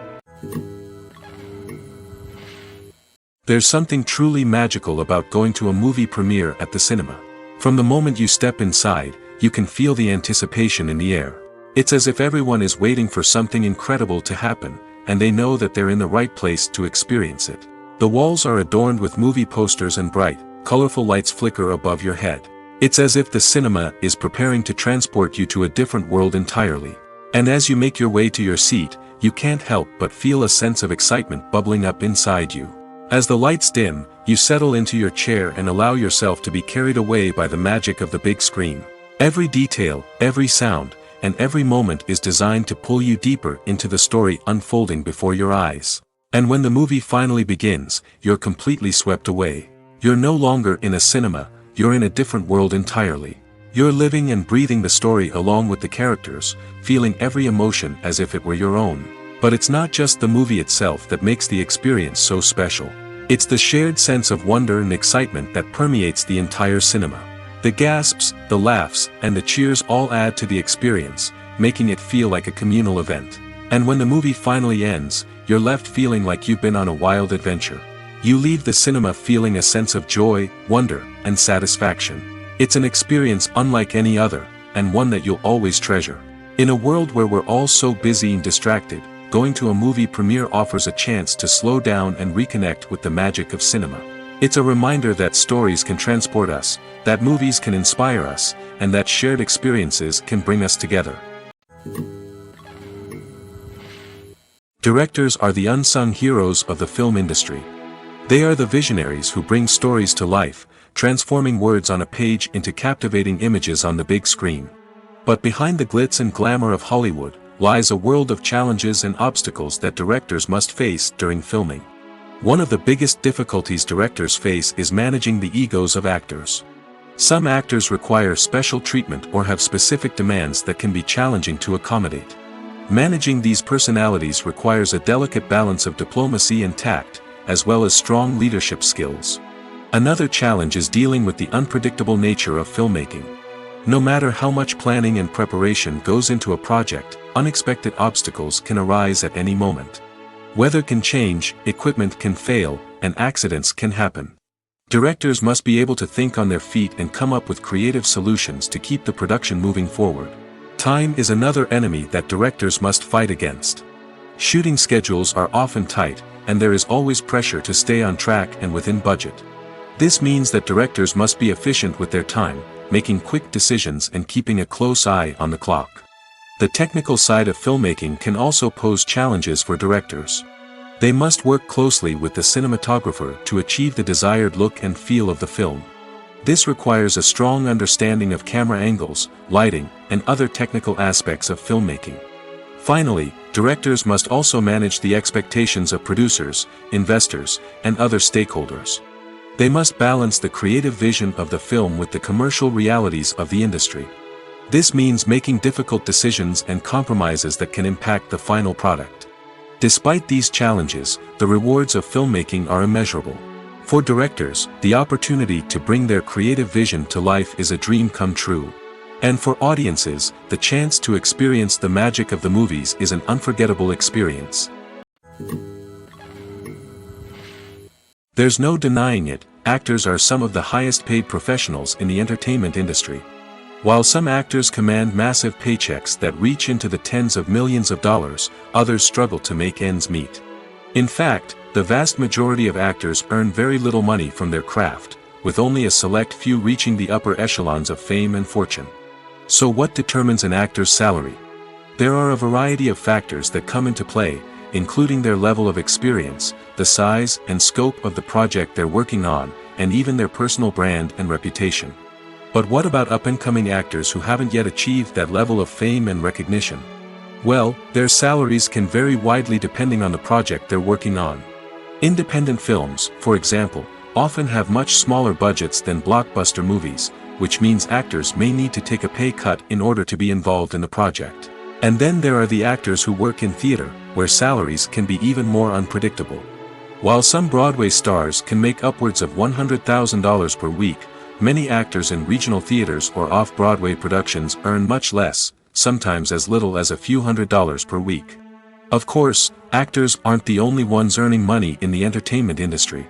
S1: There's something truly magical about going to a movie premiere at the cinema. From the moment you step inside, you can feel the anticipation in the air. It's as if everyone is waiting for something incredible to happen, and they know that they're in the right place to experience it. The walls are adorned with movie posters and bright, colorful lights flicker above your head. It's as if the cinema is preparing to transport you to a different world entirely. And as you make your way to your seat, you can't help but feel a sense of excitement bubbling up inside you. As the lights dim, you settle into your chair and allow yourself to be carried away by the magic of the big screen. Every detail, every sound, and every moment is designed to pull you deeper into the story unfolding before your eyes. And when the movie finally begins, you're completely swept away. You're no longer in a cinema, you're in a different world entirely. You're living and breathing the story along with the characters, feeling every emotion as if it were your own. But it's not just the movie itself that makes the experience so special. It's the shared sense of wonder and excitement that permeates the entire cinema. The gasps, the laughs, and the cheers all add to the experience, making it feel like a communal event. And when the movie finally ends, you're left feeling like you've been on a wild adventure. You leave the cinema feeling a sense of joy, wonder, and satisfaction. It's an experience unlike any other, and one that you'll always treasure. In a world where we're all so busy and distracted, going to a movie premiere offers a chance to slow down and reconnect with the magic of cinema. It's a reminder that stories can transport us, that movies can inspire us, and that shared experiences can bring us together. Directors are the unsung heroes of the film industry. They are the visionaries who bring stories to life, transforming words on a page into captivating images on the big screen. But behind the glitz and glamour of Hollywood, lies a world of challenges and obstacles that directors must face during filming. One of the biggest difficulties directors face is managing the egos of actors. Some actors require special treatment or have specific demands that can be challenging to accommodate. Managing these personalities requires a delicate balance of diplomacy and tact, as well as strong leadership skills. Another challenge is dealing with the unpredictable nature of filmmaking. No matter how much planning and preparation goes into a project, unexpected obstacles can arise at any moment. Weather can change, equipment can fail, and accidents can happen. Directors must be able to think on their feet and come up with creative solutions to keep the production moving forward. Time is another enemy that directors must fight against. Shooting schedules are often tight, and there is always pressure to stay on track and within budget. This means that directors must be efficient with their time, making quick decisions and keeping a close eye on the clock. The technical side of filmmaking can also pose challenges for directors. They must work closely with the cinematographer to achieve the desired look and feel of the film. This requires a strong understanding of camera angles, lighting, and other technical aspects of filmmaking. Finally, directors must also manage the expectations of producers, investors, and other stakeholders. They must balance the creative vision of the film with the commercial realities of the industry. This means making difficult decisions and compromises that can impact the final product. Despite these challenges, the rewards of filmmaking are immeasurable. For directors, the opportunity to bring their creative vision to life is a dream come true. And for audiences, the chance to experience the magic of the movies is an unforgettable experience. There's no denying it, actors are some of the highest paid professionals in the entertainment industry. While some actors command massive paychecks that reach into the tens of millions of dollars, others struggle to make ends meet. In fact, the vast majority of actors earn very little money from their craft, with only a select few reaching the upper echelons of fame and fortune. So what determines an actor's salary? There are a variety of factors that come into play, including their level of experience, the size and scope of the project they're working on, and even their personal brand and reputation. But what about up-and-coming actors who haven't yet achieved that level of fame and recognition? Well, their salaries can vary widely depending on the project they're working on. Independent films, for example, often have much smaller budgets than blockbuster movies, which means actors may need to take a pay cut in order to be involved in the project. And then there are the actors who work in theater, where salaries can be even more unpredictable. While some Broadway stars can make upwards of $100,000 per week, many actors in regional theaters or off-Broadway productions earn much less, sometimes as little as a few $100s per week. Of course, actors aren't the only ones earning money in the entertainment industry.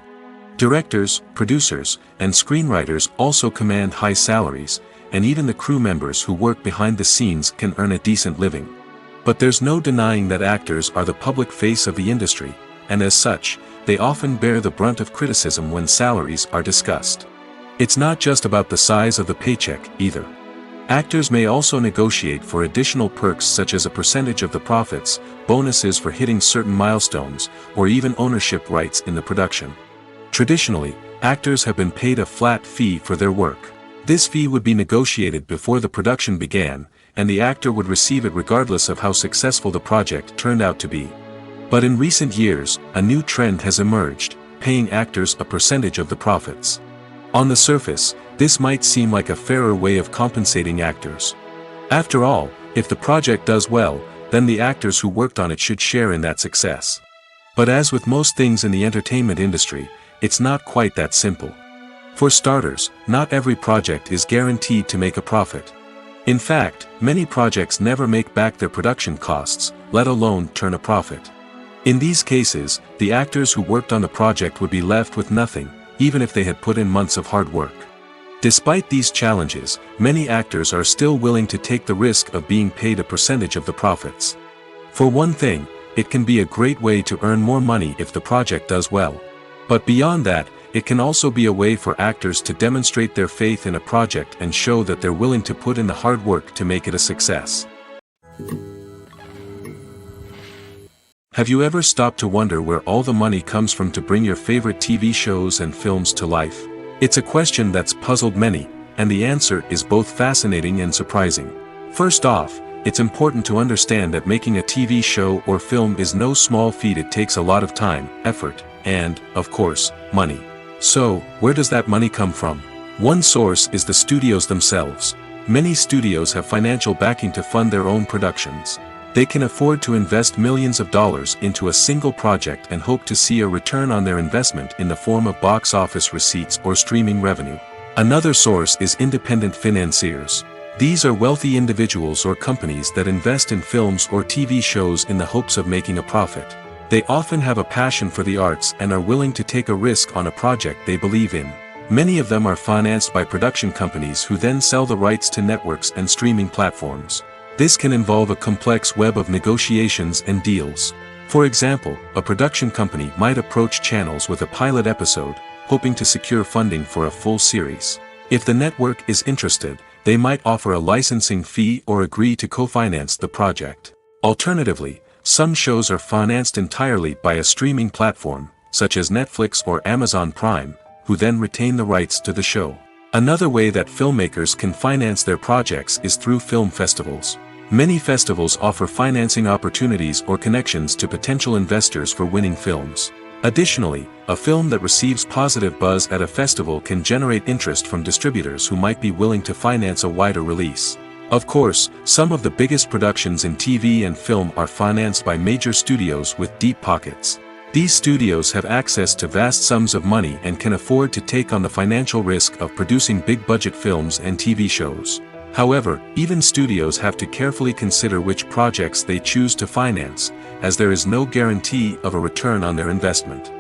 S1: Directors, producers, and screenwriters also command high salaries, and even the crew members who work behind the scenes can earn a decent living. But there's no denying that actors are the public face of the industry, and as such, they often bear the brunt of criticism when salaries are discussed. It's not just about the size of the paycheck, either. Actors may also negotiate for additional perks such as a percentage of the profits, bonuses for hitting certain milestones, or even ownership rights in the production. Traditionally, actors have been paid a flat fee for their work. This fee would be negotiated before the production began, and the actor would receive it regardless of how successful the project turned out to be. But in recent years, a new trend has emerged, paying actors a percentage of the profits. On the surface, this might seem like a fairer way of compensating actors. After all, if the project does well, then the actors who worked on it should share in that success. But as with most things in the entertainment industry, it's not quite that simple. For starters, not every project is guaranteed to make a profit. In fact, many projects never make back their production costs, let alone turn a profit. In these cases, the actors who worked on the project would be left with nothing, even if they had put in months of hard work. Despite these challenges, many actors are still willing to take the risk of being paid a percentage of the profits. For one thing, it can be a great way to earn more money if the project does well. But beyond that, it can also be a way for actors to demonstrate their faith in a project and show that they're willing to put in the hard work to make it a success. Have you ever stopped to wonder where all the money comes from to bring your favorite TV shows and films to life? It's a question that's puzzled many, and the answer is both fascinating and surprising. First off, it's important to understand that making a TV show or film is no small feat. It takes a lot of time, effort, and, of course, money. So, where does that money come from? One source is the studios themselves. Many studios have financial backing to fund their own productions. They can afford to invest millions of dollars into a single project and hope to see a return on their investment in the form of box office receipts or streaming revenue. Another source is independent financiers. These are wealthy individuals or companies that invest in films or TV shows in the hopes of making a profit. They often have a passion for the arts and are willing to take a risk on a project they believe in. Many of them are financed by production companies who then sell the rights to networks and streaming platforms. This can involve a complex web of negotiations and deals. For example, a production company might approach channels with a pilot episode, hoping to secure funding for a full series. If the network is interested, they might offer a licensing fee or agree to co-finance the project. Alternatively, some shows are financed entirely by a streaming platform, such as Netflix or Amazon Prime, who then retain the rights to the show. Another way that filmmakers can finance their projects is through film festivals. Many festivals offer financing opportunities or connections to potential investors for winning films. Additionally, a film that receives positive buzz at a festival can generate interest from distributors who might be willing to finance a wider release. Of course, some of the biggest productions in TV and film are financed by major studios with deep pockets. These studios have access to vast sums of money and can afford to take on the financial risk of producing big-budget films and TV shows. However, even studios have to carefully consider which projects they choose to finance, as there is no guarantee of a return on their investment.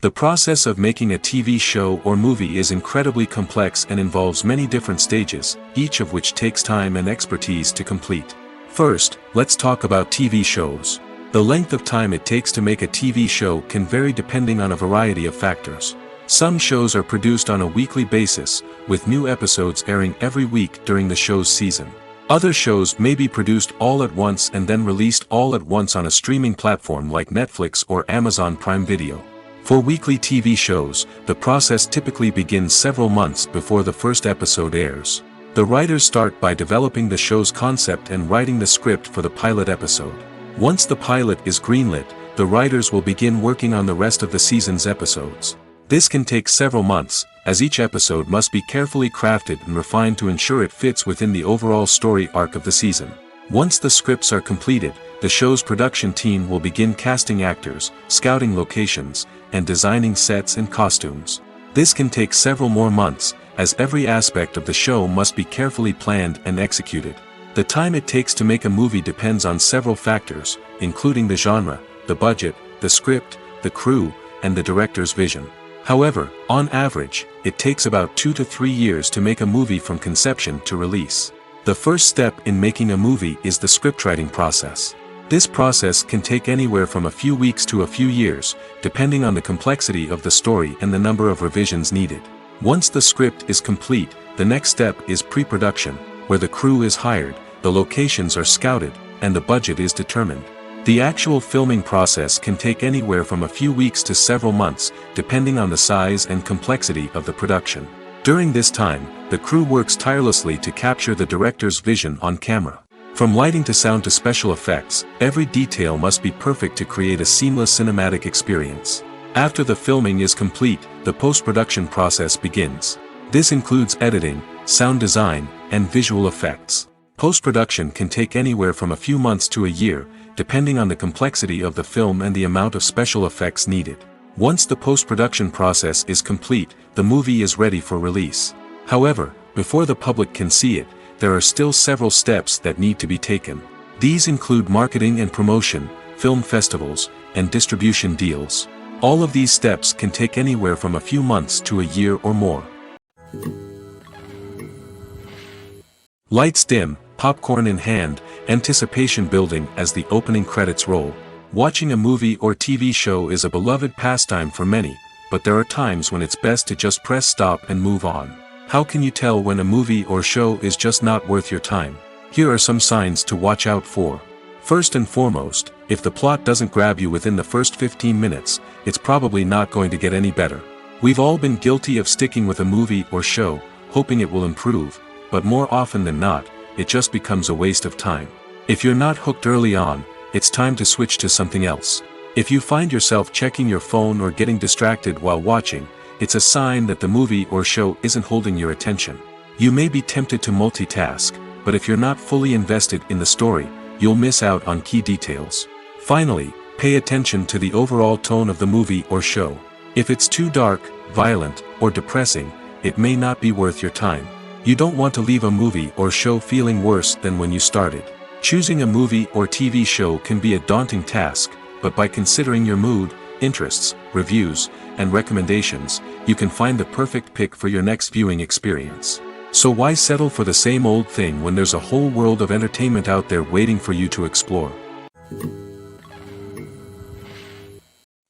S1: The process of making a TV show or movie is incredibly complex and involves many different stages, each of which takes time and expertise to complete. First, let's talk about TV shows. The length of time it takes to make a TV show can vary depending on a variety of factors. Some shows are produced on a weekly basis, with new episodes airing every week during the show's season. Other shows may be produced all at once and then released all at once on a streaming platform like Netflix or Amazon Prime Video. For weekly TV shows, the process typically begins several months before the first episode airs. The writers start by developing the show's concept and writing the script for the pilot episode. Once the pilot is greenlit, the writers will begin working on the rest of the season's episodes. This can take several months, as each episode must be carefully crafted and refined to ensure it fits within the overall story arc of the season. Once the scripts are completed, the show's production team will begin casting actors, scouting locations, and designing sets and costumes. This can take several more months, as every aspect of the show must be carefully planned and executed. The time it takes to make a movie depends on several factors, including the genre, the budget, the script, the crew, and the director's vision. However, on average, it takes about 2 to 3 years to make a movie from conception to release. The first step in making a movie is the scriptwriting process. This process can take anywhere from a few weeks to a few years, depending on the complexity of the story and the number of revisions needed. Once the script is complete, the next step is pre-production, where the crew is hired, the locations are scouted, and the budget is determined. The actual filming process can take anywhere from a few weeks to several months, depending on the size and complexity of the production. During this time, the crew works tirelessly to capture the director's vision on camera. From lighting to sound to special effects, every detail must be perfect to create a seamless cinematic experience. After the filming is complete, the post-production process begins. This includes editing, sound design, and visual effects. Post-production can take anywhere from a few months to a year, depending on the complexity of the film and the amount of special effects needed. Once the post-production process is complete, the movie is ready for release. However, before the public can see it, there are still several steps that need to be taken. These include marketing and promotion, film festivals, and distribution deals. All of these steps can take anywhere from a few months to a year or more. Lights dim, popcorn in hand, anticipation building as the opening credits roll. Watching a movie or TV show is a beloved pastime for many, but there are times when it's best to just press stop and move on. How can you tell when a movie or show is just not worth your time? Here are some signs to watch out for. First and foremost, if the plot doesn't grab you within the first 15 minutes, it's probably not going to get any better. We've all been guilty of sticking with a movie or show, hoping it will improve, but more often than not, it just becomes a waste of time. If you're not hooked early on, it's time to switch to something else. If you find yourself checking your phone or getting distracted while watching, it's a sign that the movie or show isn't holding your attention. You may be tempted to multitask, but if you're not fully invested in the story, you'll miss out on key details. Finally, pay attention to the overall tone of the movie or show. If it's too dark, violent, or depressing, it may not be worth your time. You don't want to leave a movie or show feeling worse than when you started. Choosing a movie or TV show can be a daunting task, but by considering your mood, interests, reviews, and recommendations, you can find the perfect pick for your next viewing experience. So why settle for the same old thing when there's a whole world of entertainment out there waiting for you to explore?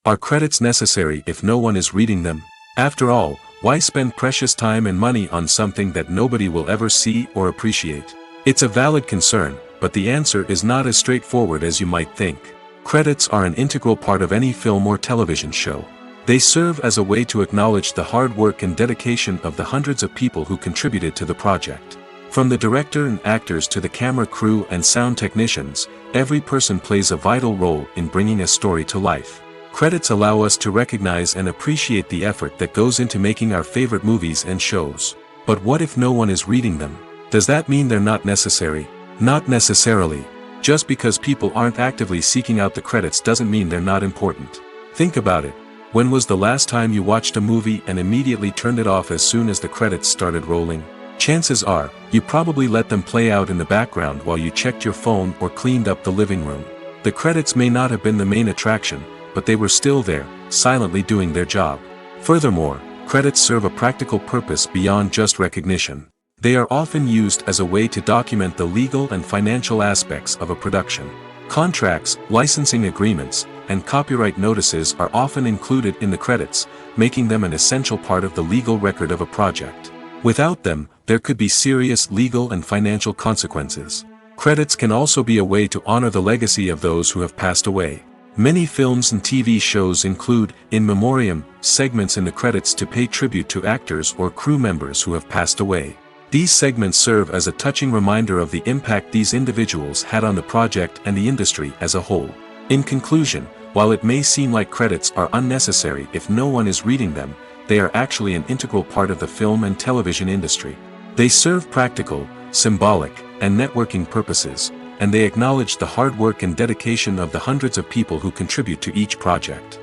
S1: Are credits necessary if no one is reading them? After all, why spend precious time and money on something that nobody will ever see or appreciate? It's a valid concern, but the answer is not as straightforward as you might think. Credits are an integral part of any film or television show. They serve as a way to acknowledge the hard work and dedication of the hundreds of people who contributed to the project. From the director and actors to the camera crew and sound technicians, every person plays a vital role in bringing a story to life. Credits allow us to recognize and appreciate the effort that goes into making our favorite movies and shows. But what if no one is reading them? Does that mean they're not necessary? Not necessarily. Just because people aren't actively seeking out the credits doesn't mean they're not important. Think about it. When was the last time you watched a movie and immediately turned it off as soon as the credits started rolling? Chances are, you probably let them play out in the background while you checked your phone or cleaned up the living room. The credits may not have been the main attraction, but they were still there, silently doing their job. Furthermore, credits serve a practical purpose beyond just recognition. They are often used as a way to document the legal and financial aspects of a production. Contracts, licensing agreements, and copyright notices are often included in the credits, making them an essential part of the legal record of a project. Without them, there could be serious legal and financial consequences. Credits can also be a way to honor the legacy of those who have passed away. Many films and TV shows include, in memoriam, segments in the credits to pay tribute to actors or crew members who have passed away. These segments serve as a touching reminder of the impact these individuals had on the project and the industry as a whole. In conclusion, While it may seem like credits are unnecessary if no one is reading them, they are actually an integral part of the film and television industry. They serve practical, symbolic, and networking purposes, and they acknowledge the hard work and dedication of the hundreds of people who contribute to each project.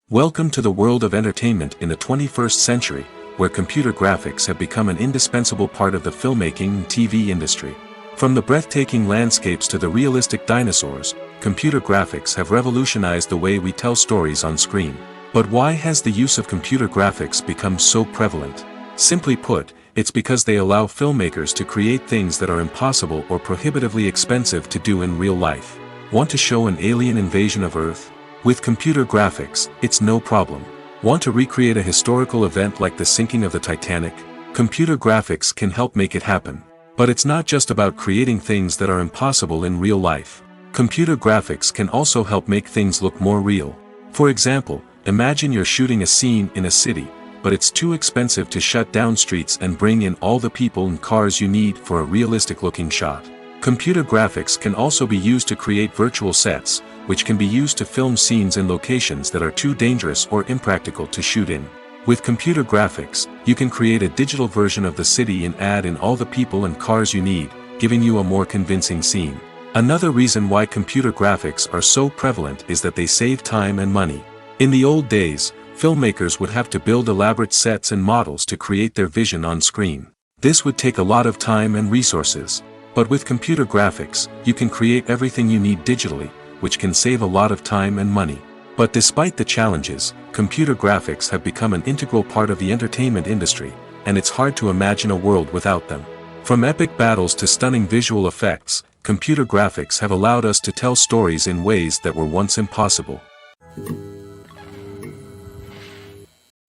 S1: Welcome to the world of entertainment in the 21st century, where computer graphics have become an indispensable part of the filmmaking and TV industry. From the breathtaking landscapes to the realistic dinosaurs, computer graphics have revolutionized the way we tell stories on screen. But why has the use of computer graphics become so prevalent? Simply put, it's because they allow filmmakers to create things that are impossible or prohibitively expensive to do in real life. Want to show an alien invasion of Earth? With computer graphics, it's no problem. Want to recreate a historical event like the sinking of the Titanic? Computer graphics can help make it happen. But it's not just about creating things that are impossible in real life. Computer graphics can also help make things look more real. For example, imagine you're shooting a scene in a city, but it's too expensive to shut down streets and bring in all the people and cars you need for a realistic-looking shot. Computer graphics can also be used to create virtual sets, which can be used to film scenes in locations that are too dangerous or impractical to shoot in. With computer graphics, you can create a digital version of the city and add in all the people and cars you need, giving you a more convincing scene. Another reason why computer graphics are so prevalent is that they save time and money. In the old days, filmmakers would have to build elaborate sets and models to create their vision on screen. This would take a lot of time and resources. But with computer graphics, you can create everything you need digitally, which can save a lot of time and money. But despite the challenges, computer graphics have become an integral part of the entertainment industry, and it's hard to imagine a world without them. From epic battles to stunning visual effects, computer graphics have allowed us to tell stories in ways that were once impossible.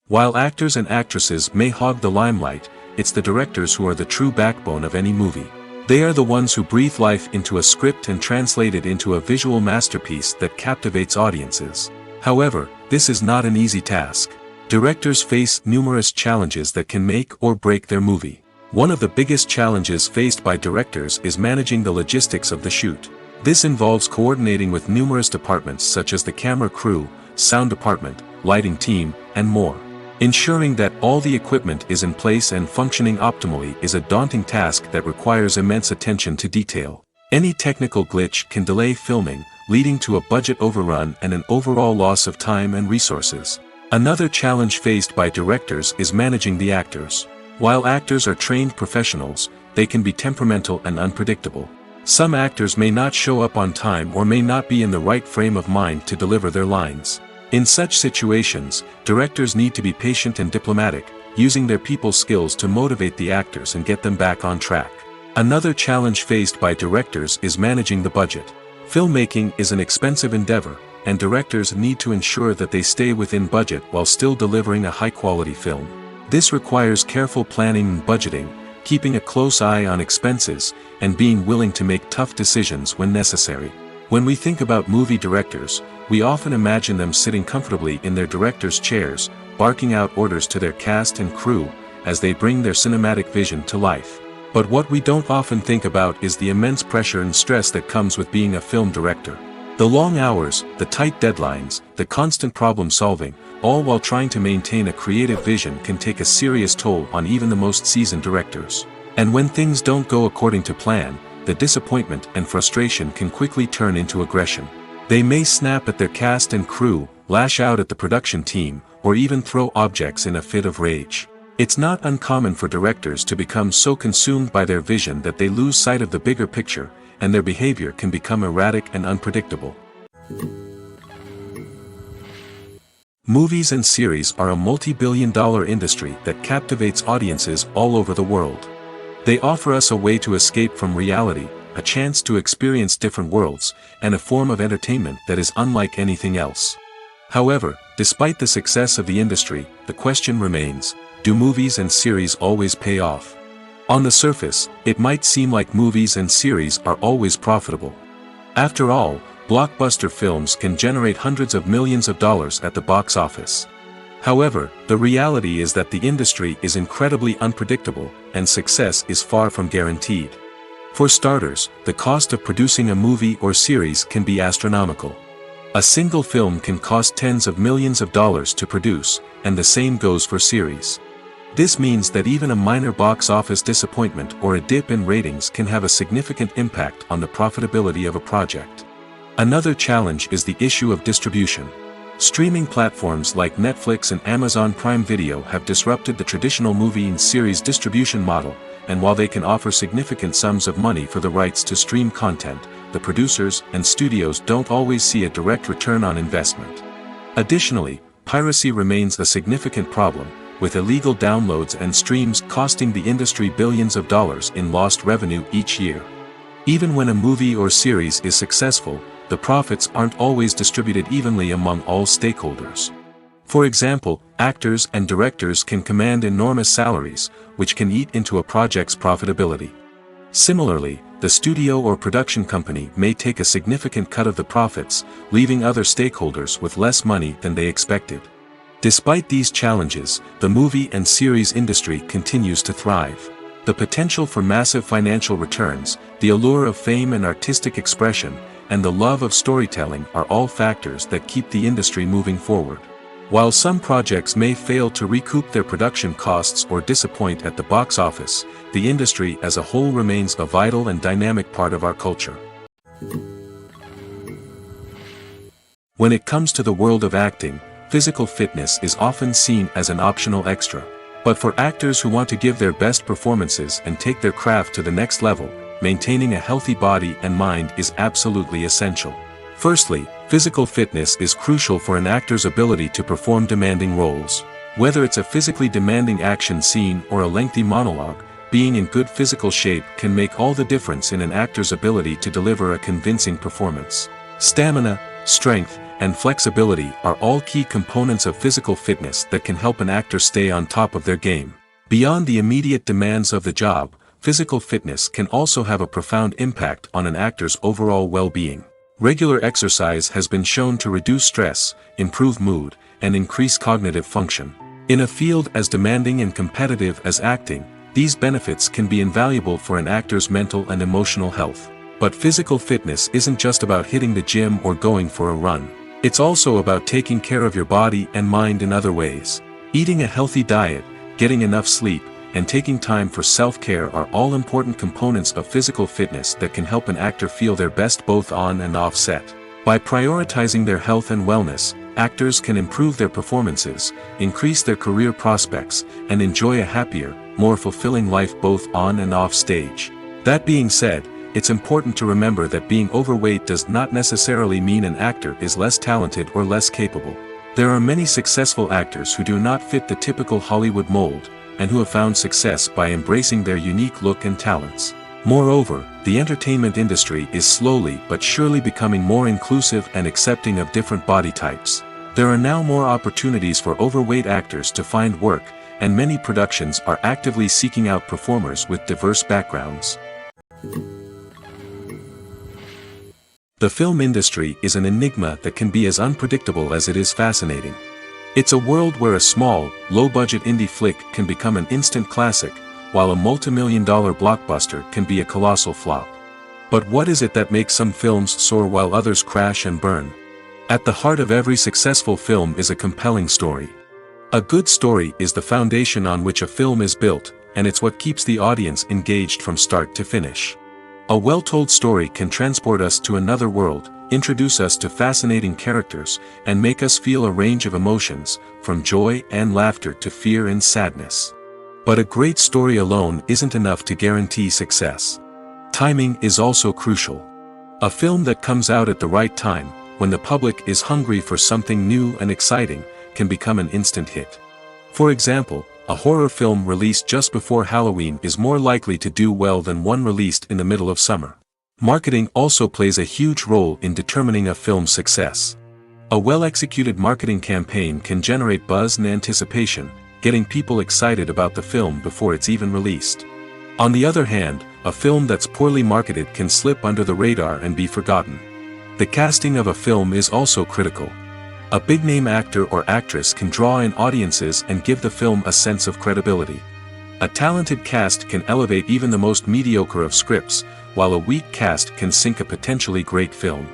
S1: While actors and actresses may hog the limelight, it's the directors who are the true backbone of any movie. They are the ones who breathe life into a script and translate it into a visual masterpiece that captivates audiences. However, this is not an easy task. Directors face numerous challenges that can make or break their movie. One of the biggest challenges faced by directors is managing the logistics of the shoot. This involves coordinating with numerous departments such as the camera crew, sound department, lighting team, and more. Ensuring that all the equipment is in place and functioning optimally is a daunting task that requires immense attention to detail. Any technical glitch can delay filming, leading to a budget overrun and an overall loss of time and resources. Another challenge faced by directors is managing the actors. While actors are trained professionals, they can be temperamental and unpredictable. Some actors may not show up on time or may not be in the right frame of mind to deliver their lines. In such situations, directors need to be patient and diplomatic, using their people skills to motivate the actors and get them back on track. Another challenge faced by directors is managing the budget. Filmmaking is an expensive endeavor, and directors need to ensure that they stay within budget while still delivering a high-quality film. This requires careful planning and budgeting, keeping a close eye on expenses, and being willing to make tough decisions when necessary. When we think about movie directors, we often imagine them sitting comfortably in their director's chairs, barking out orders to their cast and crew, as they bring their cinematic vision to life. But what we don't often think about is the immense pressure and stress that comes with being a film director. The long hours, the tight deadlines, the constant problem solving, all while trying to maintain a creative vision can take a serious toll on even the most seasoned directors. And when things don't go according to plan, the disappointment and frustration can quickly turn into aggression. They may snap at their cast and crew, lash out at the production team, or even throw objects in a fit of rage. It's not uncommon for directors to become so consumed by their vision that they lose sight of the bigger picture, and their behavior can become erratic and unpredictable. Movies and series are a multi-billion-dollar industry that captivates audiences all over the world. They offer us a way to escape from reality, a chance to experience different worlds, and a form of entertainment that is unlike anything else. However, despite the success of the industry, the question remains, do movies and series always pay off? On the surface, it might seem like movies and series are always profitable. After all, blockbuster films can generate hundreds of millions of dollars at the box office. However, the reality is that the industry is incredibly unpredictable, and success is far from guaranteed. For starters, the cost of producing a movie or series can be astronomical. A single film can cost tens of millions of dollars to produce, and the same goes for series. This means that even a minor box office disappointment or a dip in ratings can have a significant impact on the profitability of a project. Another challenge is the issue of distribution. Streaming platforms like Netflix and Amazon Prime Video have disrupted the traditional movie and series distribution model, and while they can offer significant sums of money for the rights to stream content, the producers and studios don't always see a direct return on investment. Additionally, piracy remains a significant problem, with illegal downloads and streams costing the industry billions of dollars in lost revenue each year. Even when a movie or series is successful, the profits aren't always distributed evenly among all stakeholders. For example, actors and directors can command enormous salaries, which can eat into a project's profitability. Similarly, the studio or production company may take a significant cut of the profits, leaving other stakeholders with less money than they expected. Despite these challenges, the movie and series industry continues to thrive. The potential for massive financial returns, the allure of fame and artistic expression, and the love of storytelling are all factors that keep the industry moving forward. While some projects may fail to recoup their production costs or disappoint at the box office, the industry as a whole remains a vital and dynamic part of our culture. When it comes to the world of acting, physical fitness is often seen as an optional extra. But for actors who want to give their best performances and take their craft to the next level, maintaining a healthy body and mind is absolutely essential. Firstly, physical fitness is crucial for an actor's ability to perform demanding roles. Whether it's a physically demanding action scene or a lengthy monologue, being in good physical shape can make all the difference in an actor's ability to deliver a convincing performance. Stamina, strength, and flexibility are all key components of physical fitness that can help an actor stay on top of their game. Beyond the immediate demands of the job, physical fitness can also have a profound impact on an actor's overall well-being. Regular exercise has been shown to reduce stress, improve mood, and increase cognitive function. In a field as demanding and competitive as acting, these benefits can be invaluable for an actor's mental and emotional health. But physical fitness isn't just about hitting the gym or going for a run. It's also about taking care of your body and mind in other ways. Eating a healthy diet, getting enough sleep, and taking time for self-care are all important components of physical fitness that can help an actor feel their best both on and off set. By prioritizing their health and wellness, actors can improve their performances, increase their career prospects, and enjoy a happier, more fulfilling life both on and off stage. That being said, it's important to remember that being overweight does not necessarily mean an actor is less talented or less capable. There are many successful actors who do not fit the typical Hollywood mold, and who have found success by embracing their unique look and talents. Moreover, the entertainment industry is slowly but surely becoming more inclusive and accepting of different body types. There are now more opportunities for overweight actors to find work, and many productions are actively seeking out performers with diverse backgrounds. The film industry is an enigma that can be as unpredictable as it is fascinating. It's a world where a small, low-budget indie flick can become an instant classic, while a multi-million-dollar blockbuster can be a colossal flop. But what is it that makes some films soar while others crash and burn? At the heart of every successful film is a compelling story. A good story is the foundation on which a film is built, and it's what keeps the audience engaged from start to finish. A well-told story can transport us to another world, introduce us to fascinating characters, and make us feel a range of emotions, from joy and laughter to fear and sadness. But a great story alone isn't enough to guarantee success. Timing is also crucial. A film that comes out at the right time, when the public is hungry for something new and exciting, can become an instant hit. For example, a horror film released just before Halloween is more likely to do well than one released in the middle of summer. Marketing also plays a huge role in determining a film's success. A well-executed marketing campaign can generate buzz and anticipation, getting people excited about the film before it's even released. On the other hand, a film that's poorly marketed can slip under the radar and be forgotten. The casting of a film is also critical. A big-name actor or actress can draw in audiences and give the film a sense of credibility. A talented cast can elevate even the most mediocre of scripts, while a weak cast can sink a potentially great film.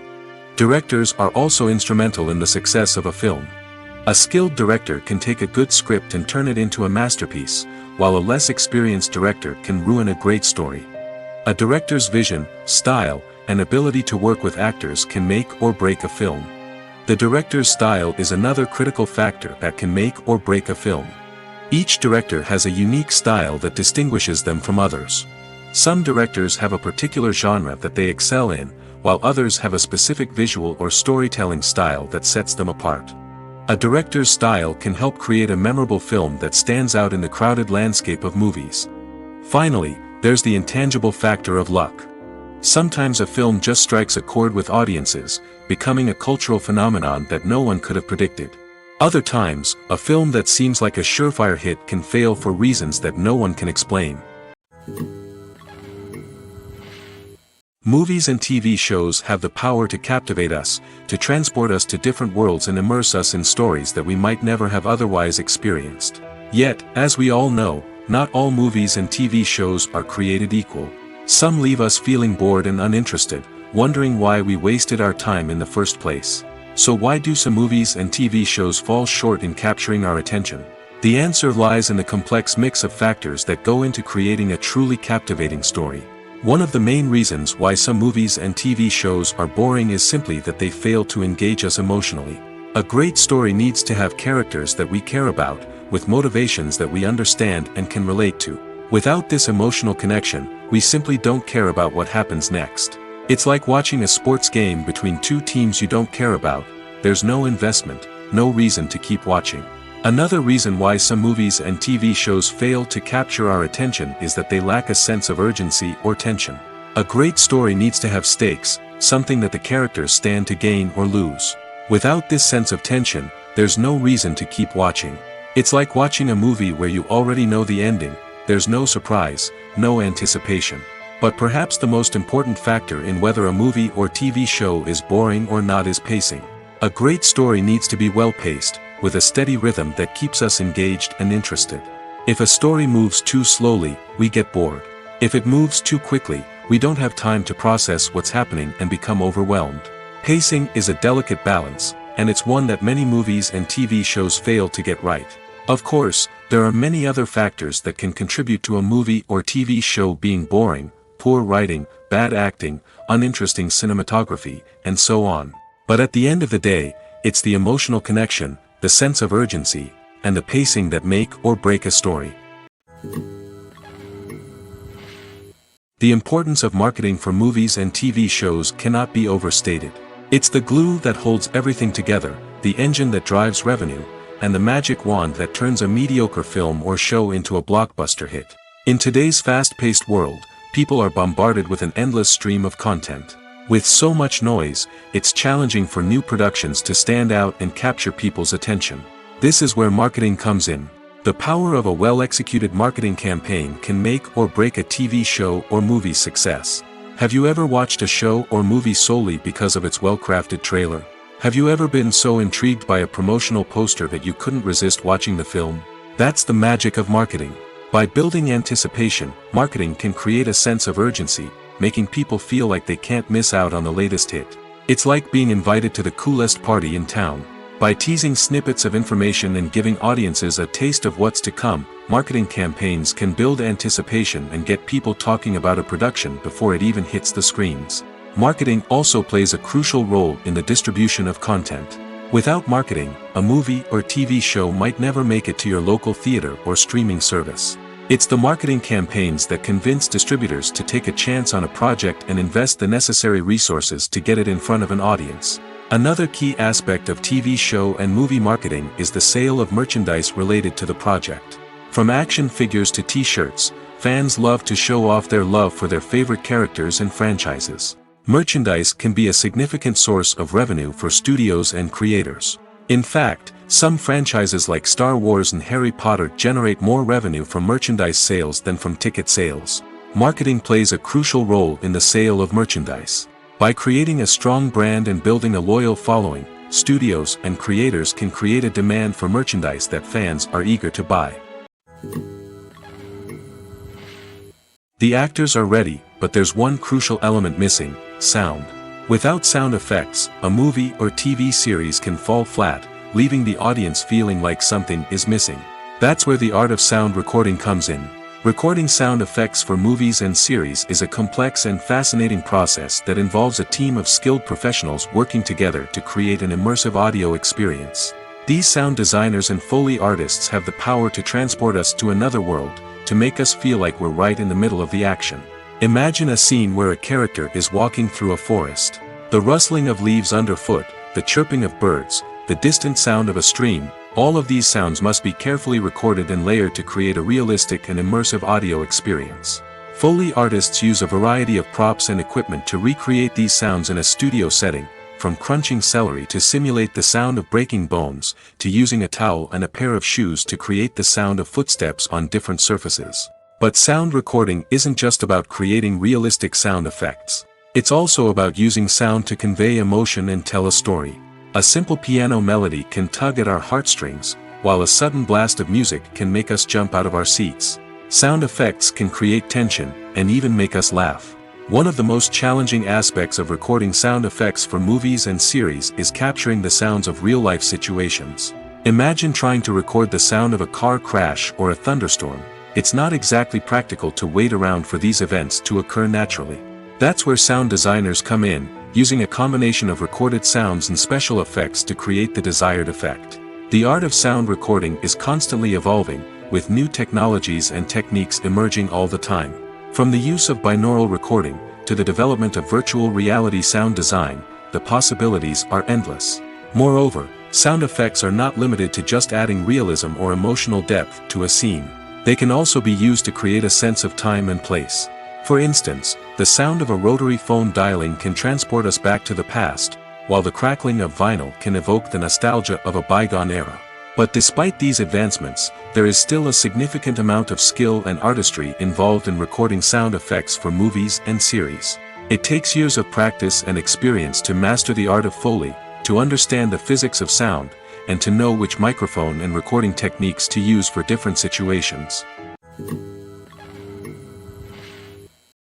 S1: Directors are also instrumental in the success of a film. A skilled director can take a good script and turn it into a masterpiece, while a less experienced director can ruin a great story. A director's vision, style, and ability to work with actors can make or break a film. The director's style is another critical factor that can make or break a film. Each director has a unique style that distinguishes them from others. Some directors have a particular genre that they excel in, while others have a specific visual or storytelling style that sets them apart. A director's style can help create a memorable film that stands out in the crowded landscape of movies. Finally, there's the intangible factor of luck. Sometimes a film just strikes a chord with audiences, becoming a cultural phenomenon that no one could have predicted. Other times, a film that seems like a surefire hit can fail for reasons that no one can explain. Movies and TV shows have the power to captivate us, to transport us to different worlds and immerse us in stories that we might never have otherwise experienced. Yet, as we all know, not all movies and TV shows are created equal. Some leave us feeling bored and uninterested, wondering why we wasted our time in the first place. So why do some movies and TV shows fall short in capturing our attention? The answer lies in the complex mix of factors that go into creating a truly captivating story. One of the main reasons why some movies and TV shows are boring is simply that they fail to engage us emotionally. A great story needs to have characters that we care about, with motivations that we understand and can relate to. Without this emotional connection, we simply don't care about what happens next. It's like watching a sports game between two teams you don't care about. There's no investment, no reason to keep watching. Another reason why some movies and TV shows fail to capture our attention is that they lack a sense of urgency or tension. A great story needs to have stakes, something that the characters stand to gain or lose. Without this sense of tension, there's no reason to keep watching. It's like watching a movie where you already know the ending. There's no surprise, no anticipation. But perhaps the most important factor in whether a movie or TV show is boring or not is pacing. A great story needs to be well-paced, with a steady rhythm that keeps us engaged and interested. If a story moves too slowly, we get bored. If it moves too quickly, we don't have time to process what's happening and become overwhelmed. Pacing is a delicate balance, and it's one that many movies and TV shows fail to get right. Of course, there are many other factors that can contribute to a movie or TV show being boring: poor writing, bad acting, uninteresting cinematography, and so on. But at the end of the day, it's the emotional connection, the sense of urgency, and the pacing that make or break a story. The importance of marketing for movies and TV shows cannot be overstated. It's the glue that holds everything together, the engine that drives revenue, and the magic wand that turns a mediocre film or show into a blockbuster hit. In today's fast-paced world, people are bombarded with an endless stream of content. With so much noise, it's challenging for new productions to stand out and capture people's attention. This is where marketing comes in. The power of a well-executed marketing campaign can make or break a TV show or movie's success. Have you ever watched a show or movie solely because of its well-crafted trailer? Have you ever been so intrigued by a promotional poster that you couldn't resist watching the film? That's the magic of marketing. By building anticipation, marketing can create a sense of urgency, making people feel like they can't miss out on the latest hit. It's like being invited to the coolest party in town. By teasing snippets of information and giving audiences a taste of what's to come, marketing campaigns can build anticipation and get people talking about a production before it even hits the screens. Marketing also plays a crucial role in the distribution of content. Without marketing, a movie or TV show might never make it to your local theater or streaming service. It's the marketing campaigns that convince distributors to take a chance on a project and invest the necessary resources to get it in front of an audience. Another key aspect of TV show and movie marketing is the sale of merchandise related to the project. From action figures to t-shirts, fans love to show off their love for their favorite characters and franchises. Merchandise can be a significant source of revenue for studios and creators. In fact, some franchises like Star Wars and Harry Potter generate more revenue from merchandise sales than from ticket sales. Marketing plays a crucial role in the sale of merchandise. By creating a strong brand and building a loyal following, studios and creators can create a demand for merchandise that fans are eager to buy. The actors are ready, but there's one crucial element missing: sound. Without sound effects, a movie or TV series can fall flat, leaving the audience feeling like something is missing. That's where the art of sound recording comes in. Recording sound effects for movies and series is a complex and fascinating process that involves a team of skilled professionals working together to create an immersive audio experience. These sound designers and Foley artists have the power to transport us to another world, to make us feel like we're right in the middle of the action. Imagine a scene where a character is walking through a forest. The rustling of leaves underfoot, the chirping of birds, the distant sound of a stream, all of these sounds must be carefully recorded and layered to create a realistic and immersive audio experience. Foley artists use a variety of props and equipment to recreate these sounds in a studio setting, from crunching celery to simulate the sound of breaking bones, to using a towel and a pair of shoes to create the sound of footsteps on different surfaces. But sound recording isn't just about creating realistic sound effects. It's also about using sound to convey emotion and tell a story. A simple piano melody can tug at our heartstrings, while a sudden blast of music can make us jump out of our seats. Sound effects can create tension, and even make us laugh. One of the most challenging aspects of recording sound effects for movies and series is capturing the sounds of real-life situations. Imagine trying to record the sound of a car crash or a thunderstorm. It's not exactly practical to wait around for these events to occur naturally. That's where sound designers come in, using a combination of recorded sounds and special effects to create the desired effect. The art of sound recording is constantly evolving, with new technologies and techniques emerging all the time. From the use of binaural recording, to the development of virtual reality sound design, the possibilities are endless. Moreover, sound effects are not limited to just adding realism or emotional depth to a scene. They can also be used to create a sense of time and place. For instance, the sound of a rotary phone dialing can transport us back to the past, while the crackling of vinyl can evoke the nostalgia of a bygone era. But despite these advancements, there is still a significant amount of skill and artistry involved in recording sound effects for movies and series. It takes years of practice and experience to master the art of Foley, to understand the physics of sound, and to know which microphone and recording techniques to use for different situations.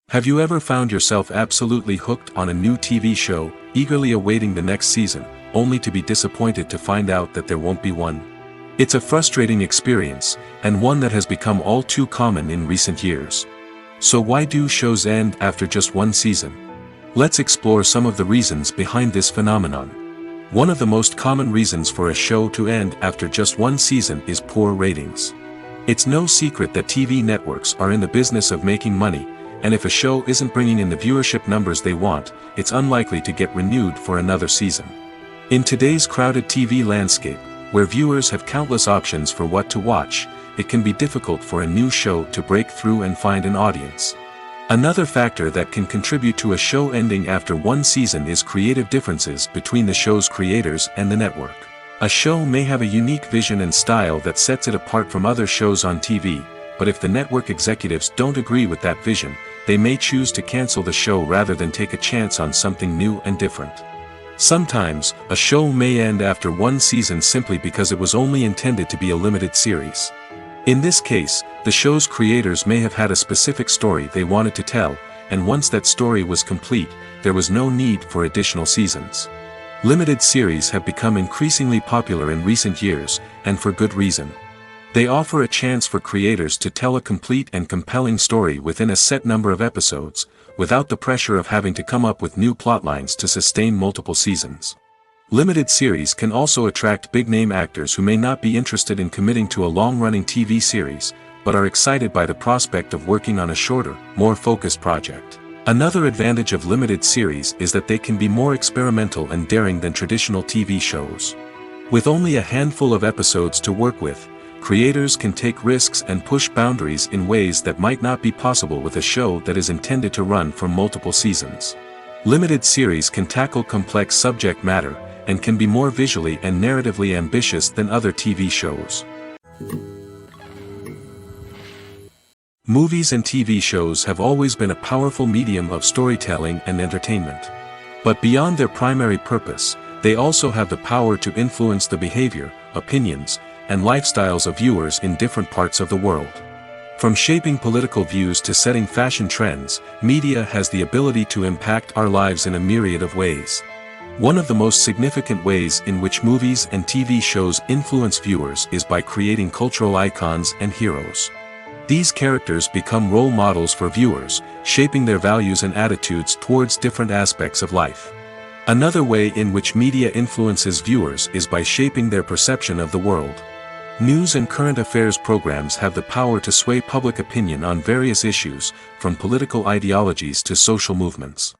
S1: Have you ever found yourself absolutely hooked on a new TV show, eagerly awaiting the next season, only to be disappointed to find out that there won't be one? It's a frustrating experience, and one that has become all too common in recent years. So why do shows end after just one season? Let's explore some of the reasons behind this phenomenon. One of the most common reasons for a show to end after just one season is poor ratings. It's no secret that TV networks are in the business of making money, and if a show isn't bringing in the viewership numbers they want, it's unlikely to get renewed for another season. In today's crowded TV landscape, where viewers have countless options for what to watch, it can be difficult for a new show to break through and find an audience. Another factor that can contribute to a show ending after one season is creative differences between the show's creators and the network. A show may have a unique vision and style that sets it apart from other shows on TV, but if the network executives don't agree with that vision, they may choose to cancel the show rather than take a chance on something new and different. Sometimes, a show may end after one season simply because it was only intended to be a limited series. In this case, the show's creators may have had a specific story they wanted to tell, and once that story was complete, there was no need for additional seasons. Limited series have become increasingly popular in recent years, and for good reason. They offer a chance for creators to tell a complete and compelling story within a set number of episodes, without the pressure of having to come up with new plotlines to sustain multiple seasons. Limited series can also attract big-name actors who may not be interested in committing to a long-running TV series, but are excited by the prospect of working on a shorter, more focused project. Another advantage of limited series is that they can be more experimental and daring than traditional TV shows. With only a handful of episodes to work with, creators can take risks and push boundaries in ways that might not be possible with a show that is intended to run for multiple seasons. Limited series can tackle complex subject matter, and can be more visually and narratively ambitious than other TV shows. Movies and TV shows have always been a powerful medium of storytelling and entertainment. But beyond their primary purpose, they also have the power to influence the behavior, opinions, and lifestyles of viewers in different parts of the world. From shaping political views to setting fashion trends, media has the ability to impact our lives in a myriad of ways. One of the most significant ways in which movies and TV shows influence viewers is by creating cultural icons and heroes. These characters become role models for viewers, shaping their values and attitudes towards different aspects of life. Another way in which media influences viewers is by shaping their perception of the world. News and current affairs programs have the power to sway public opinion on various issues, from political ideologies to social movements.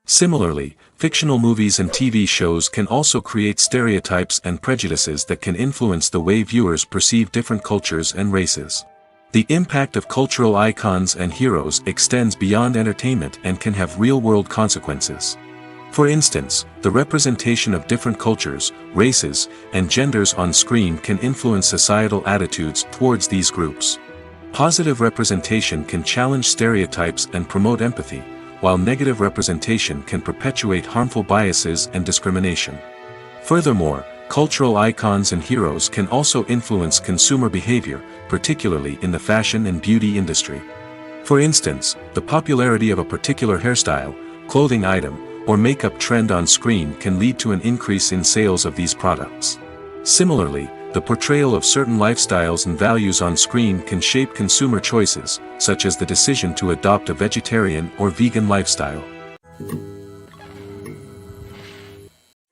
S1: Similarly, fictional movies and TV shows can also create stereotypes and prejudices that can influence the way viewers perceive different cultures and races. The impact of cultural icons and heroes extends beyond entertainment and can have real-world consequences. For instance, the representation of different cultures, races, and genders on screen can influence societal attitudes towards these groups. Positive representation can challenge stereotypes and promote empathy, while negative representation can perpetuate harmful biases and discrimination. Furthermore, cultural icons and heroes can also influence consumer behavior, particularly in the fashion and beauty industry. For instance, the popularity of a particular hairstyle, clothing item, or makeup trend on screen can lead to an increase in sales of these products. Similarly, the portrayal of certain lifestyles and values on screen can shape consumer choices, such as the decision to adopt a vegetarian or vegan lifestyle.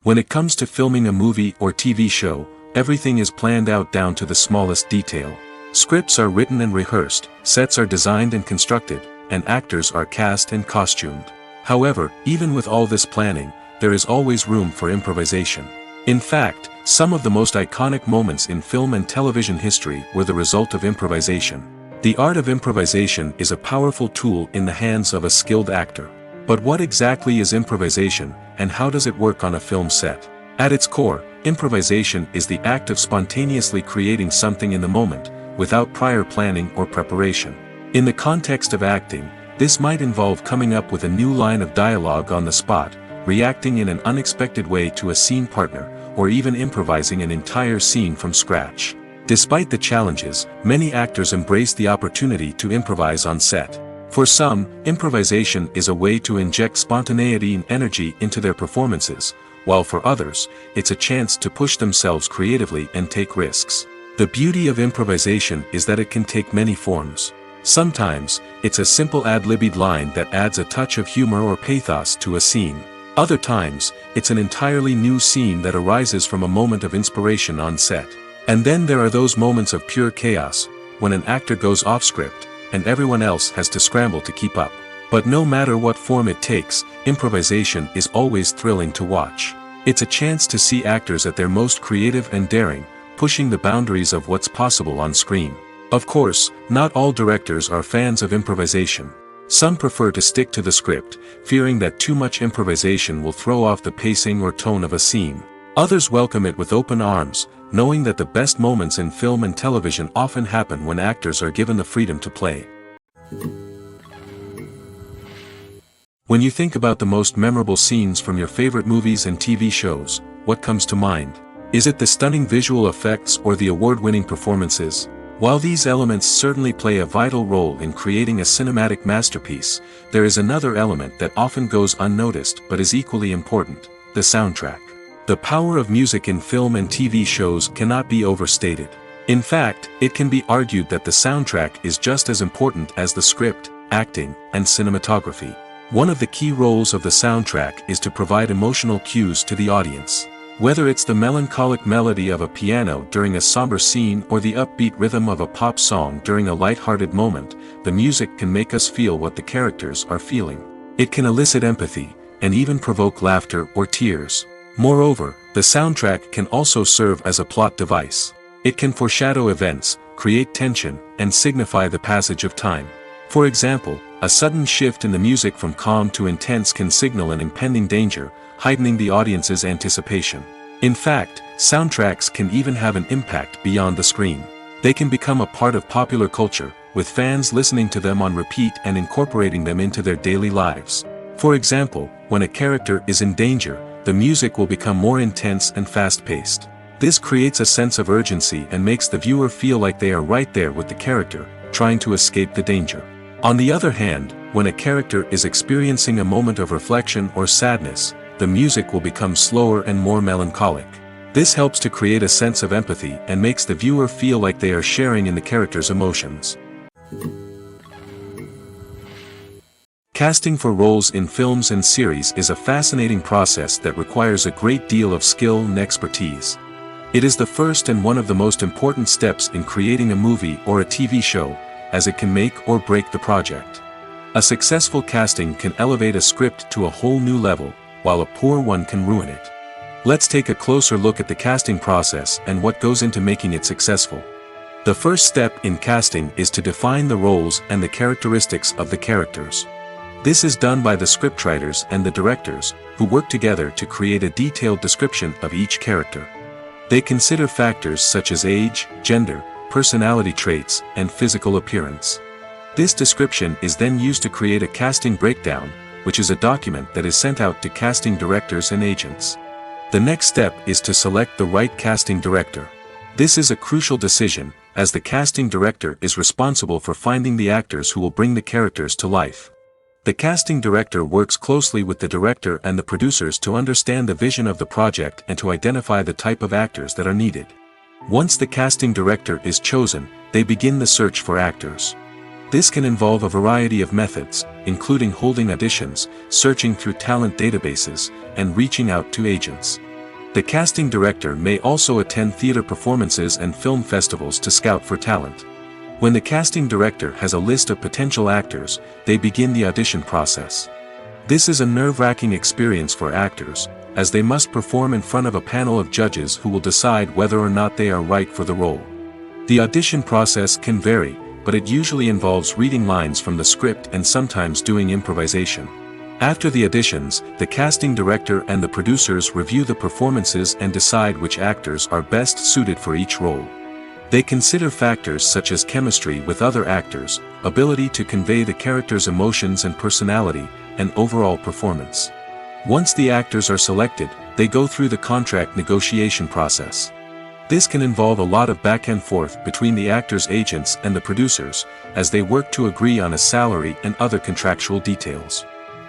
S1: When it comes to filming a movie or TV show, everything is planned out down to the smallest detail. Scripts are written and rehearsed, sets are designed and constructed, and actors are cast and costumed. However, even with all this planning, there is always room for improvisation. In fact, some of the most iconic moments in film and television history were the result of improvisation. The art of improvisation is a powerful tool in the hands of a skilled actor. But what exactly is improvisation, and how does it work on a film set? At its core, improvisation is the act of spontaneously creating something in the moment, without prior planning or preparation. In the context of acting, this might involve coming up with a new line of dialogue on the spot, reacting in an unexpected way to a scene partner, or even improvising an entire scene from scratch. Despite the challenges, many actors embrace the opportunity to improvise on set. For some, improvisation is a way to inject spontaneity and energy into their performances, while for others, it's a chance to push themselves creatively and take risks. The beauty of improvisation is that it can take many forms. Sometimes, it's a simple ad-libbed line that adds a touch of humor or pathos to a scene. Other times, it's an entirely new scene that arises from a moment of inspiration on set. And then there are those moments of pure chaos, when an actor goes off script, and everyone else has to scramble to keep up. But no matter what form it takes, improvisation is always thrilling to watch. It's a chance to see actors at their most creative and daring, pushing the boundaries of what's possible on screen. Of course, not all directors are fans of improvisation. Some prefer to stick to the script, fearing that too much improvisation will throw off the pacing or tone of a scene. Others welcome it with open arms, knowing that the best moments in film and television often happen when actors are given the freedom to play. When you think about the most memorable scenes from your favorite movies and TV shows, what comes to mind? Is it the stunning visual effects or the award-winning performances? While these elements certainly play a vital role in creating a cinematic masterpiece, there is another element that often goes unnoticed but is equally important: the soundtrack. The power of music in film and TV shows cannot be overstated. In fact, it can be argued that the soundtrack is just as important as the script, acting, and cinematography. One of the key roles of the soundtrack is to provide emotional cues to the audience. Whether it's the melancholic melody of a piano during a somber scene or the upbeat rhythm of a pop song during a light-hearted moment, the music can make us feel what the characters are feeling. It can elicit empathy, and even provoke laughter or tears. Moreover, the soundtrack can also serve as a plot device. It can foreshadow events, create tension, and signify the passage of time. For example, a sudden shift in the music from calm to intense can signal an impending danger, heightening the audience's anticipation. In fact, soundtracks can even have an impact beyond the screen. They can become a part of popular culture, with fans listening to them on repeat and incorporating them into their daily lives. For example, when a character is in danger, the music will become more intense and fast-paced. This creates a sense of urgency and makes the viewer feel like they are right there with the character, trying to escape the danger. On the other hand, when a character is experiencing a moment of reflection or sadness, the music will become slower and more melancholic. This helps to create a sense of empathy and makes the viewer feel like they are sharing in the character's emotions. Casting for roles in films and series is a fascinating process that requires a great deal of skill and expertise. It is the first and one of the most important steps in creating a movie or a TV show, as it can make or break the project. A successful casting can elevate a script to a whole new level, while a poor one can ruin it. Let's take a closer look at the casting process and what goes into making it successful. The first step in casting is to define the roles and the characteristics of the characters. This is done by the scriptwriters and the directors, who work together to create a detailed description of each character. They consider factors such as age, gender, personality traits, and physical appearance. This description is then used to create a casting breakdown, which is a document that is sent out to casting directors and agents. The next step is to select the right casting director. This is a crucial decision, as the casting director is responsible for finding the actors who will bring the characters to life. The casting director works closely with the director and the producers to understand the vision of the project and to identify the type of actors that are needed. Once the casting director is chosen, they begin the search for actors. This can involve a variety of methods, including holding auditions, searching through talent databases, and reaching out to agents. The casting director may also attend theater performances and film festivals to scout for talent. When the casting director has a list of potential actors, they begin the audition process. This is a nerve-wracking experience for actors, as they must perform in front of a panel of judges who will decide whether or not they are right for the role. The audition process can vary, but it usually involves reading lines from the script and sometimes doing improvisation. After the auditions, the casting director and the producers review the performances and decide which actors are best suited for each role. They consider factors such as chemistry with other actors, ability to convey the character's emotions and personality, and overall performance. Once the actors are selected, they go through the contract negotiation process. This can involve a lot of back and forth between the actors' agents and the producers, as they work to agree on a salary and other contractual details.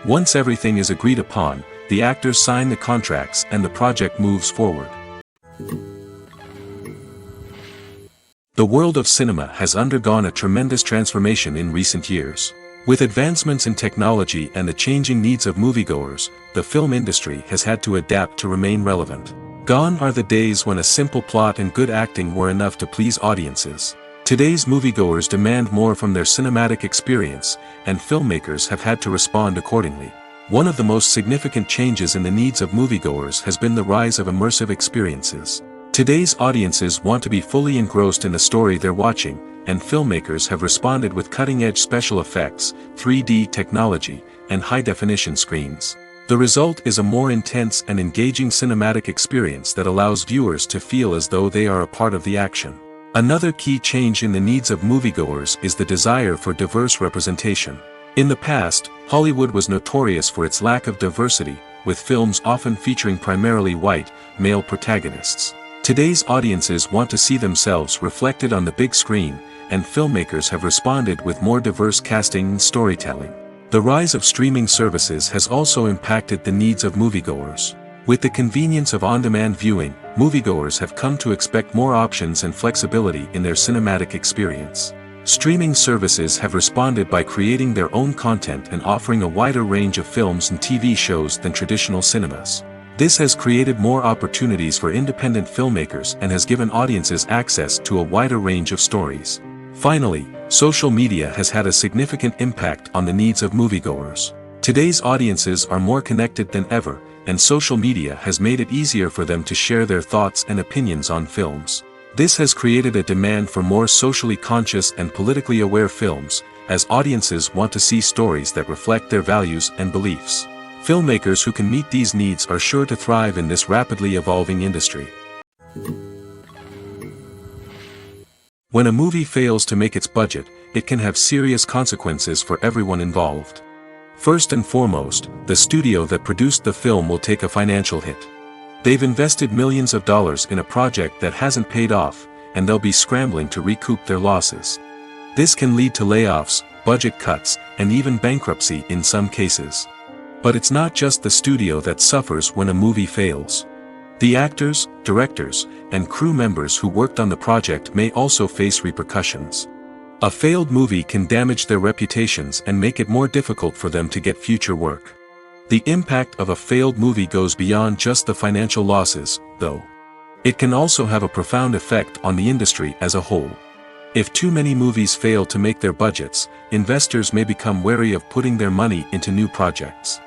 S1: Once everything is agreed upon, the actors sign the contracts and the project moves forward. The world of cinema has undergone a tremendous transformation in recent years. With advancements in technology and the changing needs of moviegoers, the film industry has had to adapt to remain relevant. Gone are the days when a simple plot and good acting were enough to please audiences. Today's moviegoers demand more from their cinematic experience, and filmmakers have had to respond accordingly. One of the most significant changes in the needs of moviegoers has been the rise of immersive experiences. Today's audiences want to be fully engrossed in the story they're watching, and filmmakers have responded with cutting-edge special effects, 3D technology, and high-definition screens. The result is a more intense and engaging cinematic experience that allows viewers to feel as though they are a part of the action. Another key change in the needs of moviegoers is the desire for diverse representation. In the past, Hollywood was notorious for its lack of diversity, with films often featuring primarily white, male protagonists. Today's audiences want to see themselves reflected on the big screen, and filmmakers have responded with more diverse casting and storytelling. The rise of streaming services has also impacted the needs of moviegoers. With the convenience of on-demand viewing, moviegoers have come to expect more options and flexibility in their cinematic experience. Streaming services have responded by creating their own content and offering a wider range of films and TV shows than traditional cinemas. This has created more opportunities for independent filmmakers and has given audiences access to a wider range of stories. Finally, social media has had a significant impact on the needs of moviegoers. Today's audiences are more connected than ever, and social media has made it easier for them to share their thoughts and opinions on films. This has created a demand for more socially conscious and politically aware films, as audiences want to see stories that reflect their values and beliefs. Filmmakers who can meet these needs are sure to thrive in this rapidly evolving industry. When a movie fails to make its budget, it can have serious consequences for everyone involved. First and foremost, the studio that produced the film will take a financial hit. They've invested millions of dollars in a project that hasn't paid off, and they'll be scrambling to recoup their losses. This can lead to layoffs, budget cuts, and even bankruptcy in some cases. But it's not just the studio that suffers when a movie fails. The actors, directors, and crew members who worked on the project may also face repercussions. A failed movie can damage their reputations and make it more difficult for them to get future work. The impact of a failed movie goes beyond just the financial losses, though. It can also have a profound effect on the industry as a whole. If too many movies fail to make their budgets, investors may become wary of putting their money into new projects.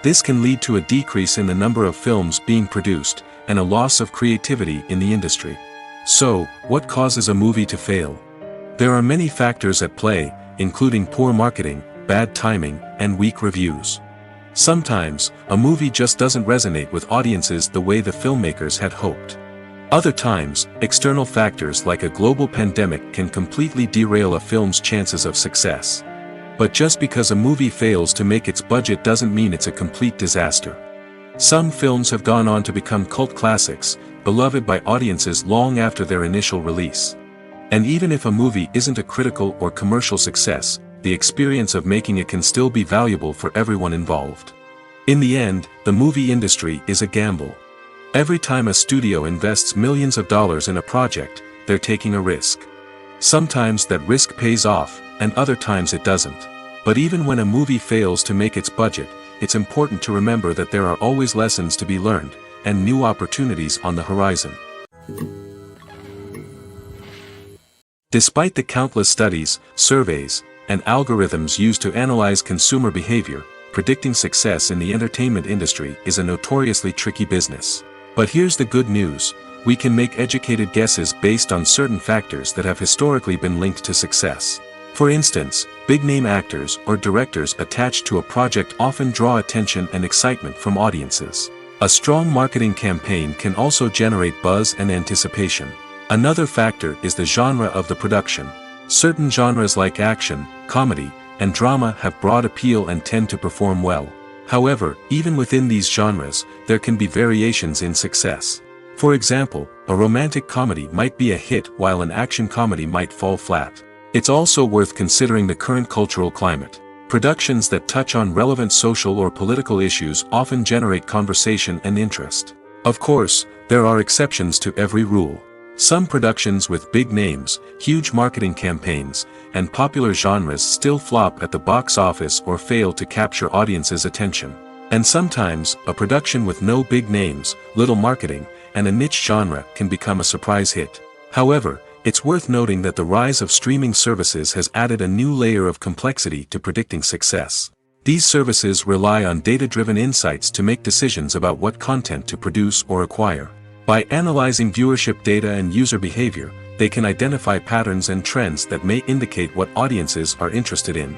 S1: This can lead to a decrease in the number of films being produced, and a loss of creativity in the industry. So, what causes a movie to fail? There are many factors at play, including poor marketing, bad timing, and weak reviews. Sometimes, a movie just doesn't resonate with audiences the way the filmmakers had hoped. Other times, external factors like a global pandemic can completely derail a film's chances of success. But just because a movie fails to make its budget doesn't mean it's a complete disaster. Some films have gone on to become cult classics, beloved by audiences long after their initial release. And even if a movie isn't a critical or commercial success, the experience of making it can still be valuable for everyone involved. In the end, the movie industry is a gamble. Every time a studio invests millions of dollars in a project, they're taking a risk. Sometimes that risk pays off, and other times it doesn't. But even when a movie fails to make its budget, it's important to remember that there are always lessons to be learned, and new opportunities on the horizon. Despite the countless studies, surveys, and algorithms used to analyze consumer behavior, predicting success in the entertainment industry is a notoriously tricky business. But here's the good news: we can make educated guesses based on certain factors that have historically been linked to success. For instance, big-name actors or directors attached to a project often draw attention and excitement from audiences. A strong marketing campaign can also generate buzz and anticipation. Another factor is the genre of the production. Certain genres like action, comedy, and drama have broad appeal and tend to perform well. However, even within these genres, there can be variations in success. For example, a romantic comedy might be a hit while an action comedy might fall flat. It's also worth considering the current cultural climate. Productions that touch on relevant social or political issues often generate conversation and interest. Of course, there are exceptions to every rule. Some productions with big names, huge marketing campaigns, and popular genres still flop at the box office or fail to capture audiences' attention. And sometimes, a production with no big names, little marketing, and a niche genre can become a surprise hit. However, it's worth noting that the rise of streaming services has added a new layer of complexity to predicting success. These services rely on data-driven insights to make decisions about what content to produce or acquire. By analyzing viewership data and user behavior, they can identify patterns and trends that may indicate what audiences are interested in.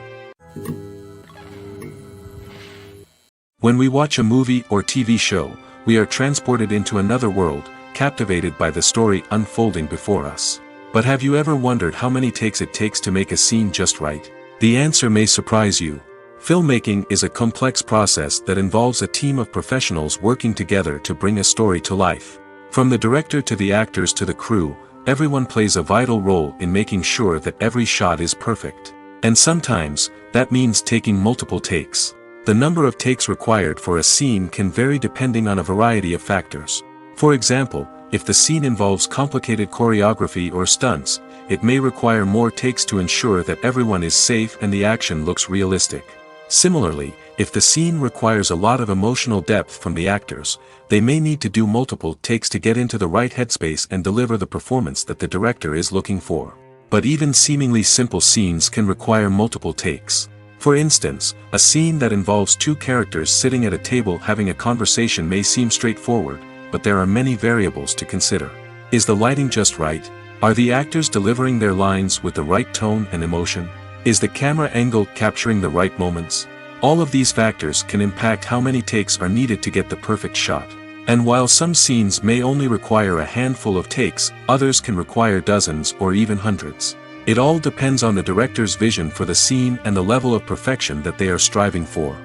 S1: When we watch a movie or TV show, we are transported into another world, captivated by the story unfolding before us. But have you ever wondered how many takes it takes to make a scene just right? The answer may surprise you. Filmmaking is a complex process that involves a team of professionals working together to bring a story to life. From the director to the actors to the crew, everyone plays a vital role in making sure that every shot is perfect. And sometimes, that means taking multiple takes. The number of takes required for a scene can vary depending on a variety of factors. For example, if the scene involves complicated choreography or stunts, it may require more takes to ensure that everyone is safe and the action looks realistic. Similarly, if the scene requires a lot of emotional depth from the actors, they may need to do multiple takes to get into the right headspace and deliver the performance that the director is looking for. But even seemingly simple scenes can require multiple takes. For instance, a scene that involves two characters sitting at a table having a conversation may seem straightforward, but there are many variables to consider. Is the lighting just right? Are the actors delivering their lines with the right tone and emotion? Is the camera angle capturing the right moments? All of these factors can impact how many takes are needed to get the perfect shot. And while some scenes may only require a handful of takes, others can require dozens or even hundreds. It all depends on the director's vision for the scene and the level of perfection that they are striving for.